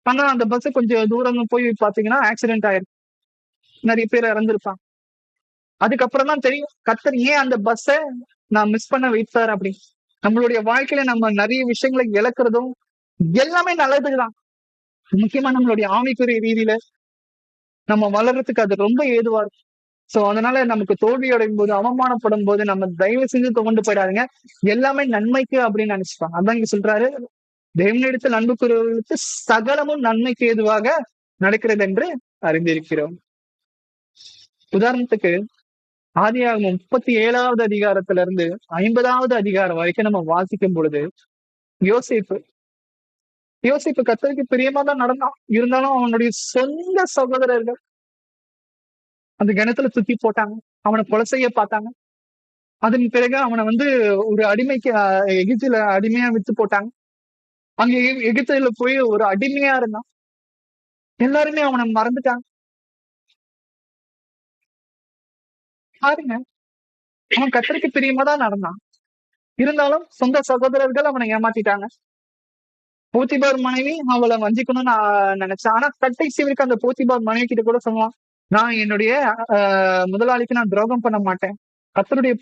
ஆனா அந்த பஸ் கொஞ்சம் தூரம் போய் பாத்தீங்கன்னா ஆக்சிடென்ட் ஆயிருக்கு, நிறைய பேர் இறந்துருப்பாங்க. அதுக்கப்புறம் தான் தெரியும் கர்த்தர் ஏன் அந்த பஸ்ஸை நான் மிஸ் பண்ண வைத்தார் அப்படின்னு. நம்மளுடைய வாழ்க்கையில நம்ம நிறைய விஷயங்களை இழக்கிறதும் எல்லாமே நல்லதுதான். முக்கியமா நம்மளுடைய ஆவிக்குரிய ரீதியில நம்ம வளர்றதுக்கு அது ரொம்ப ஏதுவா இருக்கும். சோ அதனால நமக்கு தோல்வி அடையும் போது, அவமானப்படும் போது நம்ம தயவு செஞ்சு கொண்டு போயிடாதுங்க, எல்லாமே நன்மைக்கு அப்படின்னு நினைச்சுப்பாங்க. அதான் இங்க சொல்றாரு, தேவனிடத்தில் அன்பு கூறுவர்களுக்கு சகலமும் நன்மைக்கு ஏதுவாக நடக்கிறது என்று அறிந்திருக்கிறோம். உதாரணத்துக்கு ஆதியாகமம் 37வது அதிகாரத்துல இருந்து 50வது அதிகாரம் வரைக்கும் நம்ம வாசிக்கும் பொழுது, யோசேப்பு யோசிப்பு கர்த்தருக்கு பிரியமா தான் நடந்தான், இருந்தாலும் அவனுடைய சொந்த சகோதரர்கள் அந்த கிணத்துல தூக்கி போட்டாங்க, அவனை கொலை செய்ய பார்த்தாங்க. அதன் பிறகு அவனை வந்து ஒரு அடிமைக்கு எகிப்துல அடிமையா வித்து போட்டாங்க. அங்க எகிப்துல போய் ஒரு அடிமையா இருந்தான். எல்லாருமே அவனை மறந்துட்டாங்க. பாருங்க, அவன் கர்த்தருக்கு பிரியமா தான் நடந்தான். இருந்தாலும் சொந்த சகோதரர்கள் அவனை ஏமாத்திட்டாங்க. போத்திபார் மனைவி அவளை வஞ்சிக்கணும்னு நினைச்சான். ஆனா கடைசி வரைக்கும் அந்த போத்திபார் மனைவி கிட்ட கூட சொல்லுவான், நான் என்னுடைய முதலாளிக்கு நான் துரோகம் பண்ண மாட்டேன். கர்த்தருடைய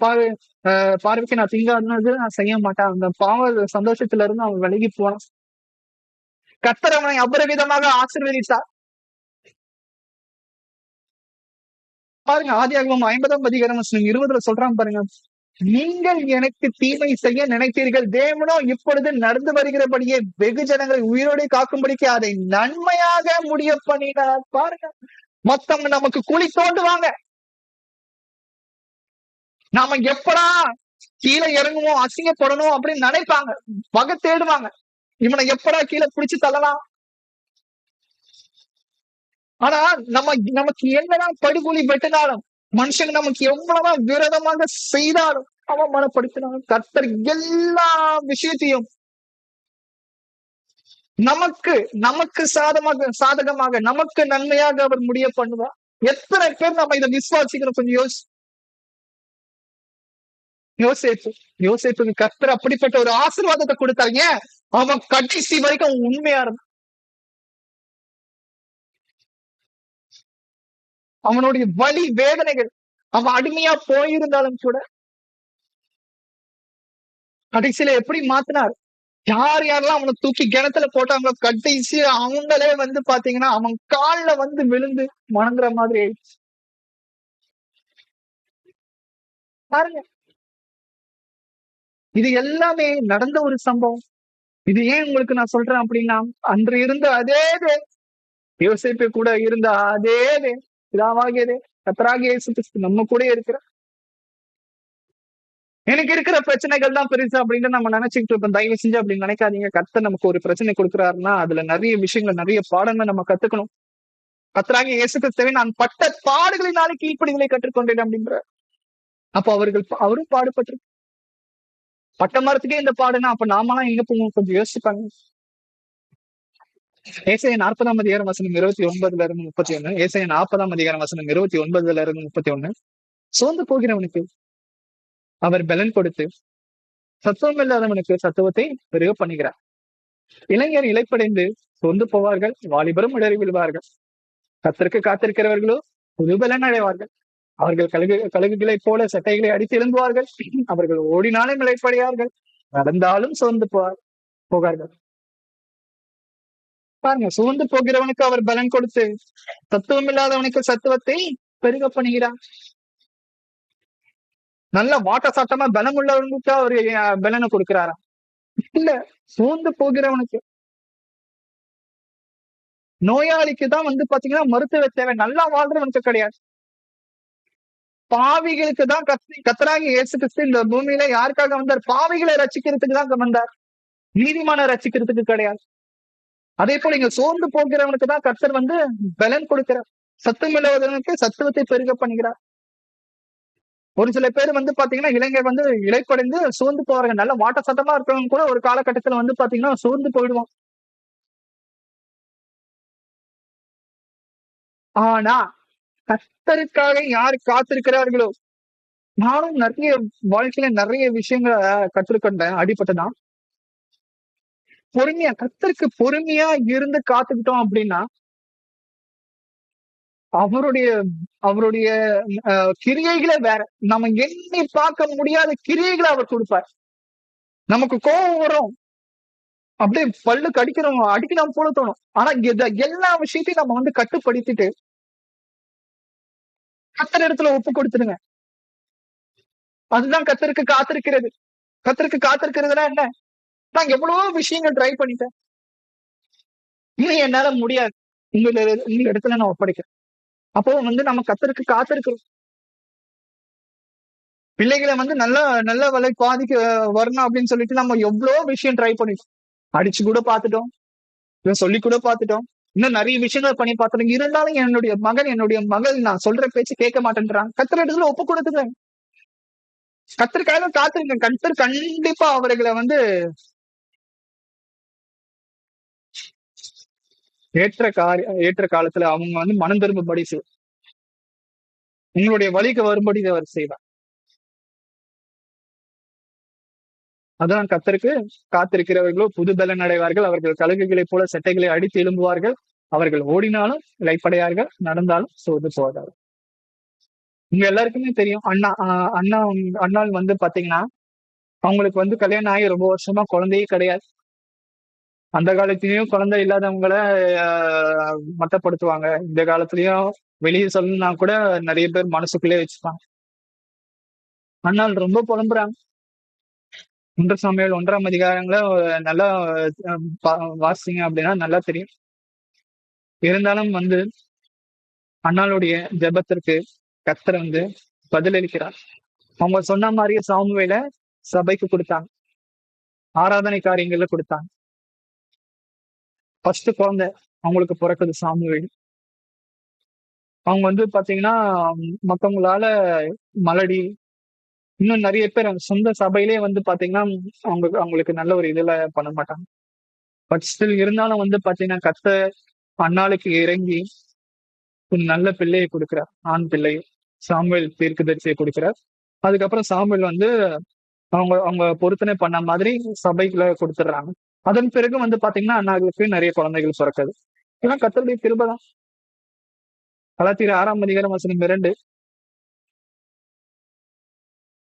பார்வைக்கு நான் தீங்கானது நான் செய்ய மாட்டேன். அந்த பாவ சந்தோஷத்துல இருந்து அவன் விலகி போனான். கர்த்தர் அவனை அபரிவிதமாக ஆசீர்வதித்தார். பாருங்க, ஆதியாகமம் 50ஆம் அதிகாரம் 20 சொல்றான் பாருங்க, நீங்கள் எனக்கு தீமை செய்ய நினைத்தீர்கள், தேவனோ இப்பொழுது நடந்து வருகிறபடியே வெகு ஜனங்களை உயிரோடு காக்கும்படிக்கு அதை நன்மையாக முடிய பண்ணினார். பாருங்க, மொத்தம் நமக்கு குழி தோண்டுவாங்க, நாம எப்படா கீழே இறங்குவோம், அசிங்கப்படணும் அப்படின்னு நினைப்பாங்க, வகை தேடுவாங்க, இவனை எப்படா கீழே பிடிச்சு தள்ளலாம். ஆனா நமக்கு என்னதான் படுகொலி வெட்டினாலும், மனுஷங்க நமக்கு எவ்வளவுதான் விரோதமாக செய்தாலும், அவமானப்படுத்தினாலும், கர்த்தர் எல்லா விஷயத்தையும் நமக்கு சாதகமாக நமக்கு நன்மையாக அவர் முடிய பண்ணுவார். எத்தனை பேர் நம்ம இதை விசுவாசிக்கிறோம்? கொஞ்சம் யோசேப்புக்கு கர்த்தர் அப்படிப்பட்ட ஒரு ஆசீர்வாதத்தை கொடுத்தாங்க. அவன் கடைசி வரைக்கும் உண்மையா இருந்தான். அவனுடைய வலி வேதனைகள், அவன் அடிமையா போயிருந்தாலும் கூட கடைசியில எப்படி மாத்தினார்? யாரெல்லாம் அவனை தூக்கி கிணத்துல போட்டாங்களோ கடைசி அவங்களே வந்து பாத்தீங்கன்னா அவன் கால்ல வந்து விழுந்து வணங்குற மாதிரி ஆயிடுச்சு. பாருங்க, இது எல்லாமே நடந்த ஒரு சம்பவம். இது ஏன் உங்களுக்கு நான் சொல்றேன் அப்படின்னா, அன்று இருந்த அதே யோசேப்பு கூட இருந்த அதே பிதாவாகியதே கர்த்தராகிய இயேசு கிறிஸ்து நம்ம கூட இருக்கிற. எனக்கு இருக்கிற பிரச்சனைகள் தான் பெருசு அப்படின்னு நம்ம நினைச்சுக்கிட்டு இருப்போம். தயவு செஞ்சு அப்படி நினைக்காதீங்க. கர்த்தர் நமக்கு ஒரு பிரச்சனை கொடுக்குறாருன்னா அதுல நிறைய விஷயங்கள், நிறைய பாடங்கள் நம்ம கத்துக்கணும். கர்த்தராகிய இயேசு கிறிஸ்துவை நான் பட்ட பாடுகளினாலே கீழ்ப்படிதலை கற்றுக்கொண்டேன் அப்படின்ற. அப்போ அவரும் பாடுபட்டு பட்ட மரத்துக்கே இந்த பாடுனா அப்ப நாமெல்லாம் எங்க போவோம்? கொஞ்சம் யோசிப்பாங்க. ஏசாயா 40ஆம் அதிகாரம் வசனம் 29 இருந்து 31. ஏசாயா 40ஆம் அதிகாரம் வசனம் 29 இருந்து 31. சோர்ந்து போகிறவனுக்கு அவர் பலன் கொடுத்து சத்துவம் இல்லாதவனுக்கு சத்துவத்தை பெருக பண்ணுகிறார். இளைஞர் இளைப்படைந்து சோர்ந்து போவார்கள், வாலிபரும் இடறி விழுவார்கள். கர்த்தருக்கு காத்திருக்கிறவர்களோ புது பலன் அடைவார்கள். அவர்கள் கழுகுகளை போல சட்டைகளை அடித்து எழும்புவார்கள். அவர்கள் ஓடினாலும் இளைப்படையார்கள், நடந்தாலும் சோர்ந்து போகார்கள். பாருங்க, சோர்ந்து போகிறவனுக்கு அவர் பலன் கொடுத்து சத்துவம் இல்லாதவனுக்கு சத்துவத்தை பெருக பண்ணுகிறார். நல்ல வாட்ட சாட்டமா பலம் உள்ளவனுக்கு அவரு பலனை கொடுக்கிறாராம். இல்ல, சோர்ந்து போகிறவனுக்கு, நோயாளிக்கு தான் வந்து பாத்தீங்கன்னா மருத்துவ தேவை, நல்லா வாழ்றவனுக்கு கிடையாது. பாவிகளுக்கு தான் கர்த்தராகிய இயேசு கிறிஸ்து இந்த பூமியில யாருக்காக வந்தார்? பாவிகளை ரட்சிக்கிறதுக்கு தான் வந்தார், நீதிமான ரட்சிக்கிறதுக்கு கிடையாது. அதே போல இங்க சோர்ந்து போகிறவனுக்கு தான் கர்த்தர் வந்து பலன் கொடுக்கிறார். சத்துவம் இல்லாதவனுக்கு சத்துவத்தை பெருக பண்ணுகிறார். ஒரு சில பேர் வந்து பாத்தீங்கன்னா இளைஞர் வந்து இளைப்படைந்து சோர்ந்து போவாங்க. நல்ல வாட்ட சட்டமா இருக்கிறவங்க கூட ஒரு காலகட்டத்துல வந்து பாத்தீங்கன்னா சோர்ந்து போயிடுவோம். ஆனா கர்த்தருக்காக யார் காத்திருக்கிறார்களோ, நானும் நிறைய வாழ்க்கையில நிறைய விஷயங்களை கற்றுக்கொண்டேன். அடிப்பட்டதான் பொறுமையா, கர்த்தருக்கு பொறுமையா இருந்து காத்துக்கிட்டோம் அப்படின்னா அவருடைய அவருடைய கிரியைகளே வேற. நம்ம எண்ணி பார்க்க முடியாத கிரியைகளை அவர் கொடுப்பார். நமக்கு கோபம் வரும், அப்படியே பல்லு அடிக்கணும் போல தோணும். ஆனா எல்லா விஷயத்தையும் நம்ம வந்து கட்டுப்படுத்திட்டு கர்த்தர் இடத்துல ஒப்பு கொடுத்துடுங்க. அதுதான் கர்த்தருக்கு காத்திருக்கிறது. கர்த்தருக்கு காத்திருக்கிறதுனா என்ன? நான் எவ்வளவோ விஷயங்கள் ட்ரை பண்ணிட்டேன், இன்னும் என்னால முடியாது, உங்க இடத்துல நான் ஒப்படைக்கிறேன். அப்போ வந்து நம்ம கர்த்தருக்கு காத்திருக்கிறோம். பிள்ளைகளை வந்து நல்ல வலை பாதிக்கு வரணும் அப்படின்னு சொல்லிட்டு நம்ம எவ்வளவு விஷயம் ட்ரை பண்ணிட்டோம். அடிச்சு கூட பார்த்துட்டோம், சொல்லி கூட பார்த்துட்டோம், இன்னும் நிறைய விஷயங்கள் பண்ணி பார்த்துட்டோம். இருந்தாலும் என்னுடைய மகன் என்னுடைய மகள் நான் சொல்ற பேச்சு கேட்க மாட்டேன்றாங்க. கர்த்தர் இடத்துல ஒப்பு கொடுத்துக்கிறேன். கர்த்தருக்காக காத்திருங்க. கர்த்தர் கண்டிப்பா அவர்களை வந்து ஏற்ற காலத்துல அவங்க வந்து மனம் திரும்பும்படி செய்வார். உங்களுடைய வழிக்கு வரும்படி அவர் செய்வார். அதான் கர்த்தருக்கு காத்திருக்கிறவர்களோ புது பலன் அடைவார்கள். அவர்கள் கழுகுகளைப் போல செட்டைகளை அடித்து எழும்புவார்கள். அவர்கள் ஓடினாலும் இளைப்படையார்கள், நடந்தாலும் சோர்ந்து போவார்கள். உங்க எல்லாருக்குமே தெரியும். அண்ணாள் வந்து பாத்தீங்கன்னா, அவங்களுக்கு வந்து கல்யாணம் ஆகி ரொம்ப வருஷமா குழந்தையே கிடையாது. அந்த காலத்திலயும் குழந்தை இல்லாதவங்கள மட்டப்படுத்துவாங்க. இந்த காலத்திலயும் வெளியே சொல்லணும்னா கூட நிறைய பேர் மனசுக்குள்ளே வச்சுப்பாங்க. அண்ணாள் ரொம்ப புலம்புறாங்க. 1 சாமுவேல் 1ஆம் அதிகாரங்கள நல்லா வாசிங்க அப்படின்னா நல்லா தெரியும். இருந்தாலும் வந்து அண்ணாளுடைய ஜெபத்திற்கு கர்த்தர் வந்து பதிலளிக்கிறார். அவங்க சொன்ன மாதிரியே சாமுவேல சபைக்கு கொடுத்தாங்க. ஆராதனை காரியங்கள்ல கொடுத்தாங்க. ஃபர்ஸ்ட் குழந்தை அவங்களுக்கு பிறக்குது சாமுவேல். அவங்க வந்து பாத்தீங்கன்னா மத்தவங்களால மலடி இன்னும் நிறைய பேர் சொந்த சபையிலே வந்து பாத்தீங்கன்னா அவங்களுக்கு நல்ல ஒரு இதுல பண்ண மாட்டாங்க. பட் ஸ்டில் இருந்தாலும் வந்து பாத்தீங்கன்னா கர்த்தர் அன்னாளுக்கு இறங்கி ஒரு நல்ல பிள்ளையை கொடுக்கிறார். ஆண் பிள்ளை சாமுவேல் தீர்க்கதரிசியை கொடுக்கிறார். அதுக்கப்புறம் சாமுவேல் வந்து அவங்க அவங்க பொருத்தனை பண்ண மாதிரி சபைக்குள்ள கொடுத்துடுறாங்க. அதன் பிறகு வந்து பாத்தீங்கன்னா அண்ணாவுக்கு நிறைய குழந்தைகள் பிறக்குது. ஏன்னா கர்த்தருடைய கிருபை தான். கலாத்தியர் 6ஆம் அதிகாரம் வசனம் 2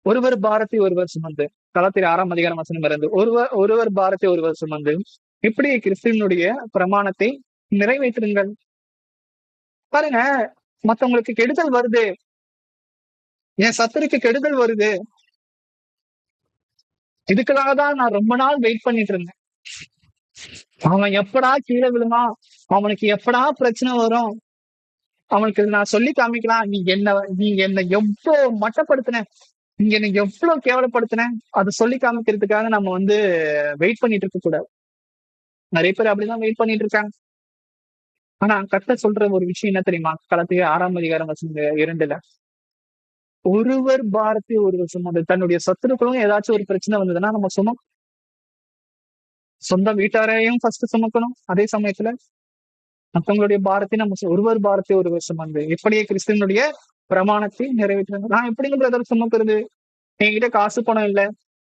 ஒருவர் பாரத்தை ஒருவர் சுமந்து. கலாத்தியர் 6ஆம் அதிகாரம் வசனம் 2 ஒருவர் பாரத்தை ஒருவர் சுமந்து இப்படி கிறிஸ்துவனுடைய பிரமாணத்தை நிறைவேற்றுங்கள். பாருங்க, மத்தவங்களுக்கு கெடுதல் வருது, என் சத்துருக்கு கெடுதல் வருது. இதுக்காக தான் நான் ரொம்ப நாள் வெயிட் பண்ணிட்டு இருந்தேன். அவன் எப்படா கீழே விழுவான், அவனுக்கு எப்படா பிரச்சனை வரும், அவனுக்கு நான் சொல்லி காமிக்கலாம். நீ என்ன எவ்வளவு மட்டப்படுத்தின, நீங்க என்ன எவ்வளவு கேவலப்படுத்தின, அதை சொல்லி காமிக்கிறதுக்காக நம்ம வந்து வெயிட் பண்ணிட்டு இருக்க கூடாது. நிறைய பேர் அப்படிதான் வெயிட் பண்ணிட்டு இருக்காங்க. ஆனா கர்த்தர் சொல்ற ஒரு விஷயம் என்ன தெரியுமா? கலாத்தியர் 6ஆம் அதிகாரம் வசனம் 2 ஒருவர் பாரத்தை ஒருவர் சுமந்து. தன்னுடைய சத்துருக்களும் ஏதாச்சும் ஒரு பிரச்சனை வந்ததுன்னா நம்ம சொந்த வீட்டாரையும் ஃபர்ஸ்ட் சுமக்கணும். அதே சமயத்துல மற்றவங்களுடைய பாரத்தை நம்ம ஒருவர் பாரத்தை ஒருவர் சுமந்து இப்படியே கிறிஸ்துவனுடைய பிரமாணத்தை நிறைவேற்றுங்க. நான் எப்படிங்க பிரதர் சுமக்கிறது? என்கிட்ட காசு பணம் இல்லை,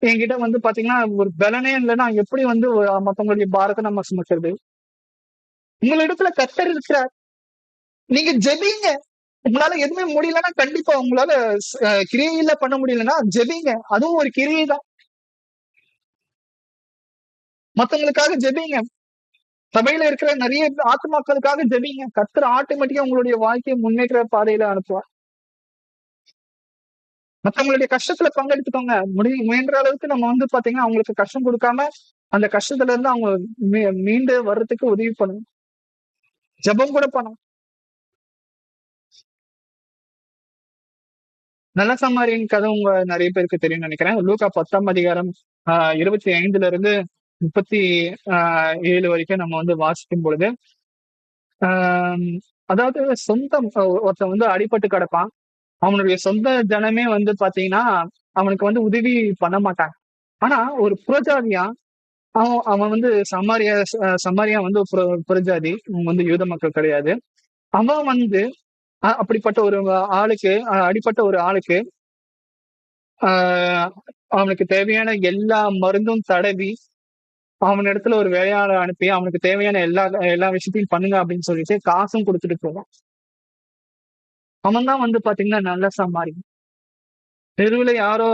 என்கிட்ட வந்து பாத்தீங்கன்னா ஒரு பலனே இல்லைன்னா எப்படி வந்து மத்தவங்களுடைய பாரத்தை நம்ம சுமக்கிறது? உங்களிடத்துல கர்த்தர் இருக்கிறார். நீங்க ஜெபிங்க. உங்களால எதுவுமே முடியலன்னா கண்டிப்பா உங்களால கிரியையில பண்ண முடியலன்னா ஜெபிங்க. அதுவும் ஒரு கிரியை தான். மத்தவங்களுக்காக ஜெபிங்க. சபையில இருக்கிற நிறைய ஆத்துமாக்களுக்காக ஜெபிங்க. கர்த்தர் ஆட்டோமேட்டிக்கா உங்களுடைய வாழ்க்கையை முன்னேற்ற பாதையில அனுப்புவார். மத்தவங்களுடைய கஷ்டத்துல பங்கெடுத்துக்கோங்க. முயன்ற அளவுக்கு நம்ம வந்து பாத்தீங்கன்னா அவங்களுக்கு கஷ்டம் கொடுக்காம அந்த கஷ்டத்துல இருந்து அவங்க மீண்டு வர்றதுக்கு உதவி பண்ணணும். ஜெபம் கூட பண்ணணும். நல்ல சமாரியன் கதை உங்க நிறைய பேருக்கு தெரியும்னு நினைக்கிறேன். லூக்கா 10ஆம் அதிகாரம் 25 37 வரைக்கும் நம்ம வந்து வாசிக்கும் பொழுது அதாவது ஒருத்தன் வந்து அடிபட்டு கிடப்பான். அவனுடைய சொந்த ஜனமே வந்து பாத்தீங்கன்னா அவனுக்கு வந்து உதவி பண்ண மாட்டாங்க. ஆனா ஒரு புறஜாதியா அவன் வந்து சமாரியா வந்து புறஜாதி, அவங்க வந்து யூத மக்கள் கிடையாது. அவன் வந்து அப்படிப்பட்ட ஒரு ஆளுக்கு அடிப்பட்ட ஒரு ஆளுக்கு அவனுக்கு தேவையான எல்லா மருந்தும் தடவி அவனிடத்துல ஒரு வேலையாளர் அனுப்பி அவனுக்கு தேவையான எல்லா விஷயத்தையும் பண்ணுங்க அப்படின்னு சொல்லிட்டு காசும் கொடுத்துட்டு போவான். அவன் தான் வந்து பாத்தீங்கன்னா நல்ல சமாரி. தெருவுல யாரோ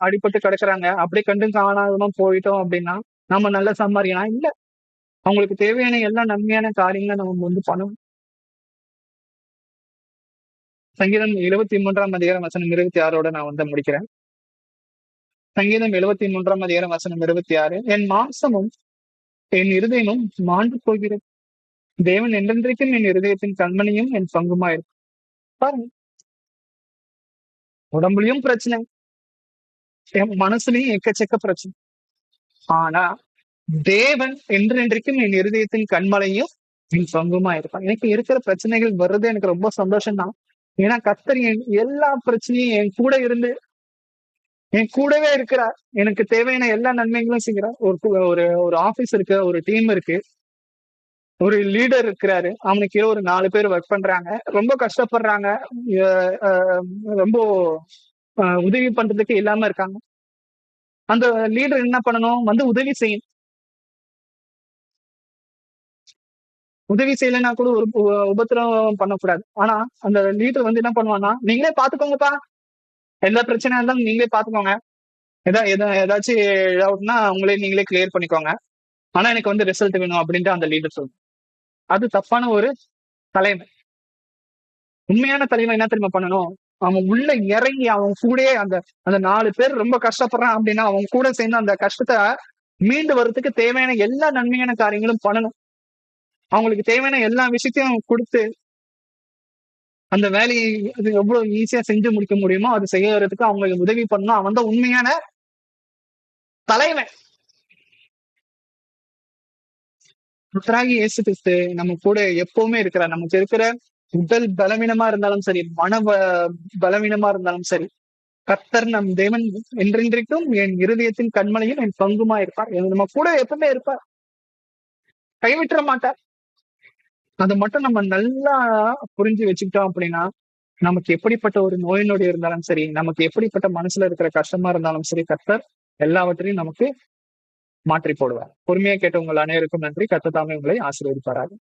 அடிபட்டு கிடக்குறாங்க, அப்படி கண்டு காணாதமா போயிட்டோம் அப்படின்னா நம்ம நல்ல சமாரியா இல்ல. அவங்களுக்கு தேவையான எல்லா நன்மையான காரியங்களை நம்ம வந்து பண்ணணும். சங்கீதம் 73ஆம் அதிகாரம் வசனம் 26 நான் வந்து முடிக்கிறேன். சங்கீதம் 73ஆம் அதிகாரம் வசனம் 26 என் மாம்சமும் என் இருதயமும் மாண்டு போகிறது, தேவன் என்றென்றைக்கும் என் இருதயத்தின் கண்மணியும் என் பங்குமா இருக்கும். பாருங்க, உடம்புலயும் பிரச்சனை, என் மனசுலயும் எக்கச்சக்க பிரச்சனை. ஆனா தேவன் என்றென்றைக்கும் என் இருதயத்தின் கண்மலையும் என் பங்குமா இருப்பான். எனக்கு இருக்கிற பிரச்சனைகள் வர்றது எனக்கு ரொம்ப சந்தோஷம் தான். ஏன்னா கர்த்தர் என் எல்லா பிரச்சனையும் என் கூட இருந்து என் கூடவே இருக்கிறார். எனக்கு தேவையான எல்லா நன்மைகளும் செய்கிறார். ஒரு ஒரு ஆபீஸ் இருக்கு, ஒரு டீம் இருக்கு, ஒரு லீடர் இருக்கிறாரு. அவனுக்கு கீழ ஒரு 4 பேர் ஒர்க் பண்றாங்க. ரொம்ப கஷ்டப்படுறாங்க. அஹ் அஹ் ரொம்ப உதவி பண்றதுக்கு இல்லாம இருக்காங்க. அந்த லீடர் என்ன பண்ணணும்? வந்து உதவி செய்யணும். உதவி செய்யலைன்னா கூட ஒரு உபத்திரவம் பண்ணக்கூடாது. ஆனா அந்த லீடர் வந்து என்ன பண்ணுவான்னா, நீங்களே பாத்துக்கோங்கப்பா, எல்லா பிரச்சனையா இருந்தாலும் நீங்களே பாத்துக்கோங்க. ஏதாச்சும் டவுட்னா நீங்களே கிளியர் பண்ணிக்கோங்க. ஆனா எனக்கு வந்து ரிசல்ட் வேணும் அப்படின்ட்டு அந்த லீடர் சொல்லும். அது தப்பான ஒரு தலைமை. உண்மையான தலைமை என்ன தெரியுமா பண்ணணும்? அவன் உள்ள இறங்கி அவன் கூடயே அந்த அந்த 4 பேர் ரொம்ப கஷ்டப்படுறான் அப்படின்னா, அவன் கூட சேர்ந்து அந்த கஷ்டத்த மீண்டு வர்றதுக்கு தேவையான எல்லா நன்மையான காரியங்களும் பண்ணணும். அவங்களுக்கு தேவையான எல்லா விஷயத்தையும் குடுத்து, அந்த வேலையை அது எவ்வளவு ஈஸியா செஞ்சு முடிக்க முடியுமோ, அது செய்யறதுக்கு அவங்களுக்கு உதவி பண்ணணும். அவன் தான் உண்மையான தலைவன். கர்த்தராகிய இயேசு கிறிஸ்து நம்ம கூட எப்பவுமே இருக்கிறார். நமக்கு இருக்கிற உடல் பலவீனமா இருந்தாலும் சரி, பலவீனமா இருந்தாலும் சரி, கர்த்தர் நம் தேவன் என்றென்றைக்கும் என் இருதயத்தின் கண்மலையும் என் பங்குமா இருப்பார். நம்ம கூட எப்பவுமே இருப்பார். கைவிட்டுற மாட்டார். அதை மட்டும் நம்ம நல்லா புரிஞ்சு வச்சுக்கிட்டோம் அப்படின்னா, நமக்கு எப்படிப்பட்ட ஒரு நோய் நொடி இருந்தாலும் சரி, நமக்கு எப்படிப்பட்ட மனசுல இருக்கிற கஷ்டமா இருந்தாலும் சரி, கர்த்தர் எல்லாவற்றையும் நமக்கு மாற்றி போடுவார். பொறுமையா கேட்ட உங்கள் அனைவருக்கும் நன்றி. கர்த்தர் தாமே உங்களை ஆசீர்வதிப்பாராக.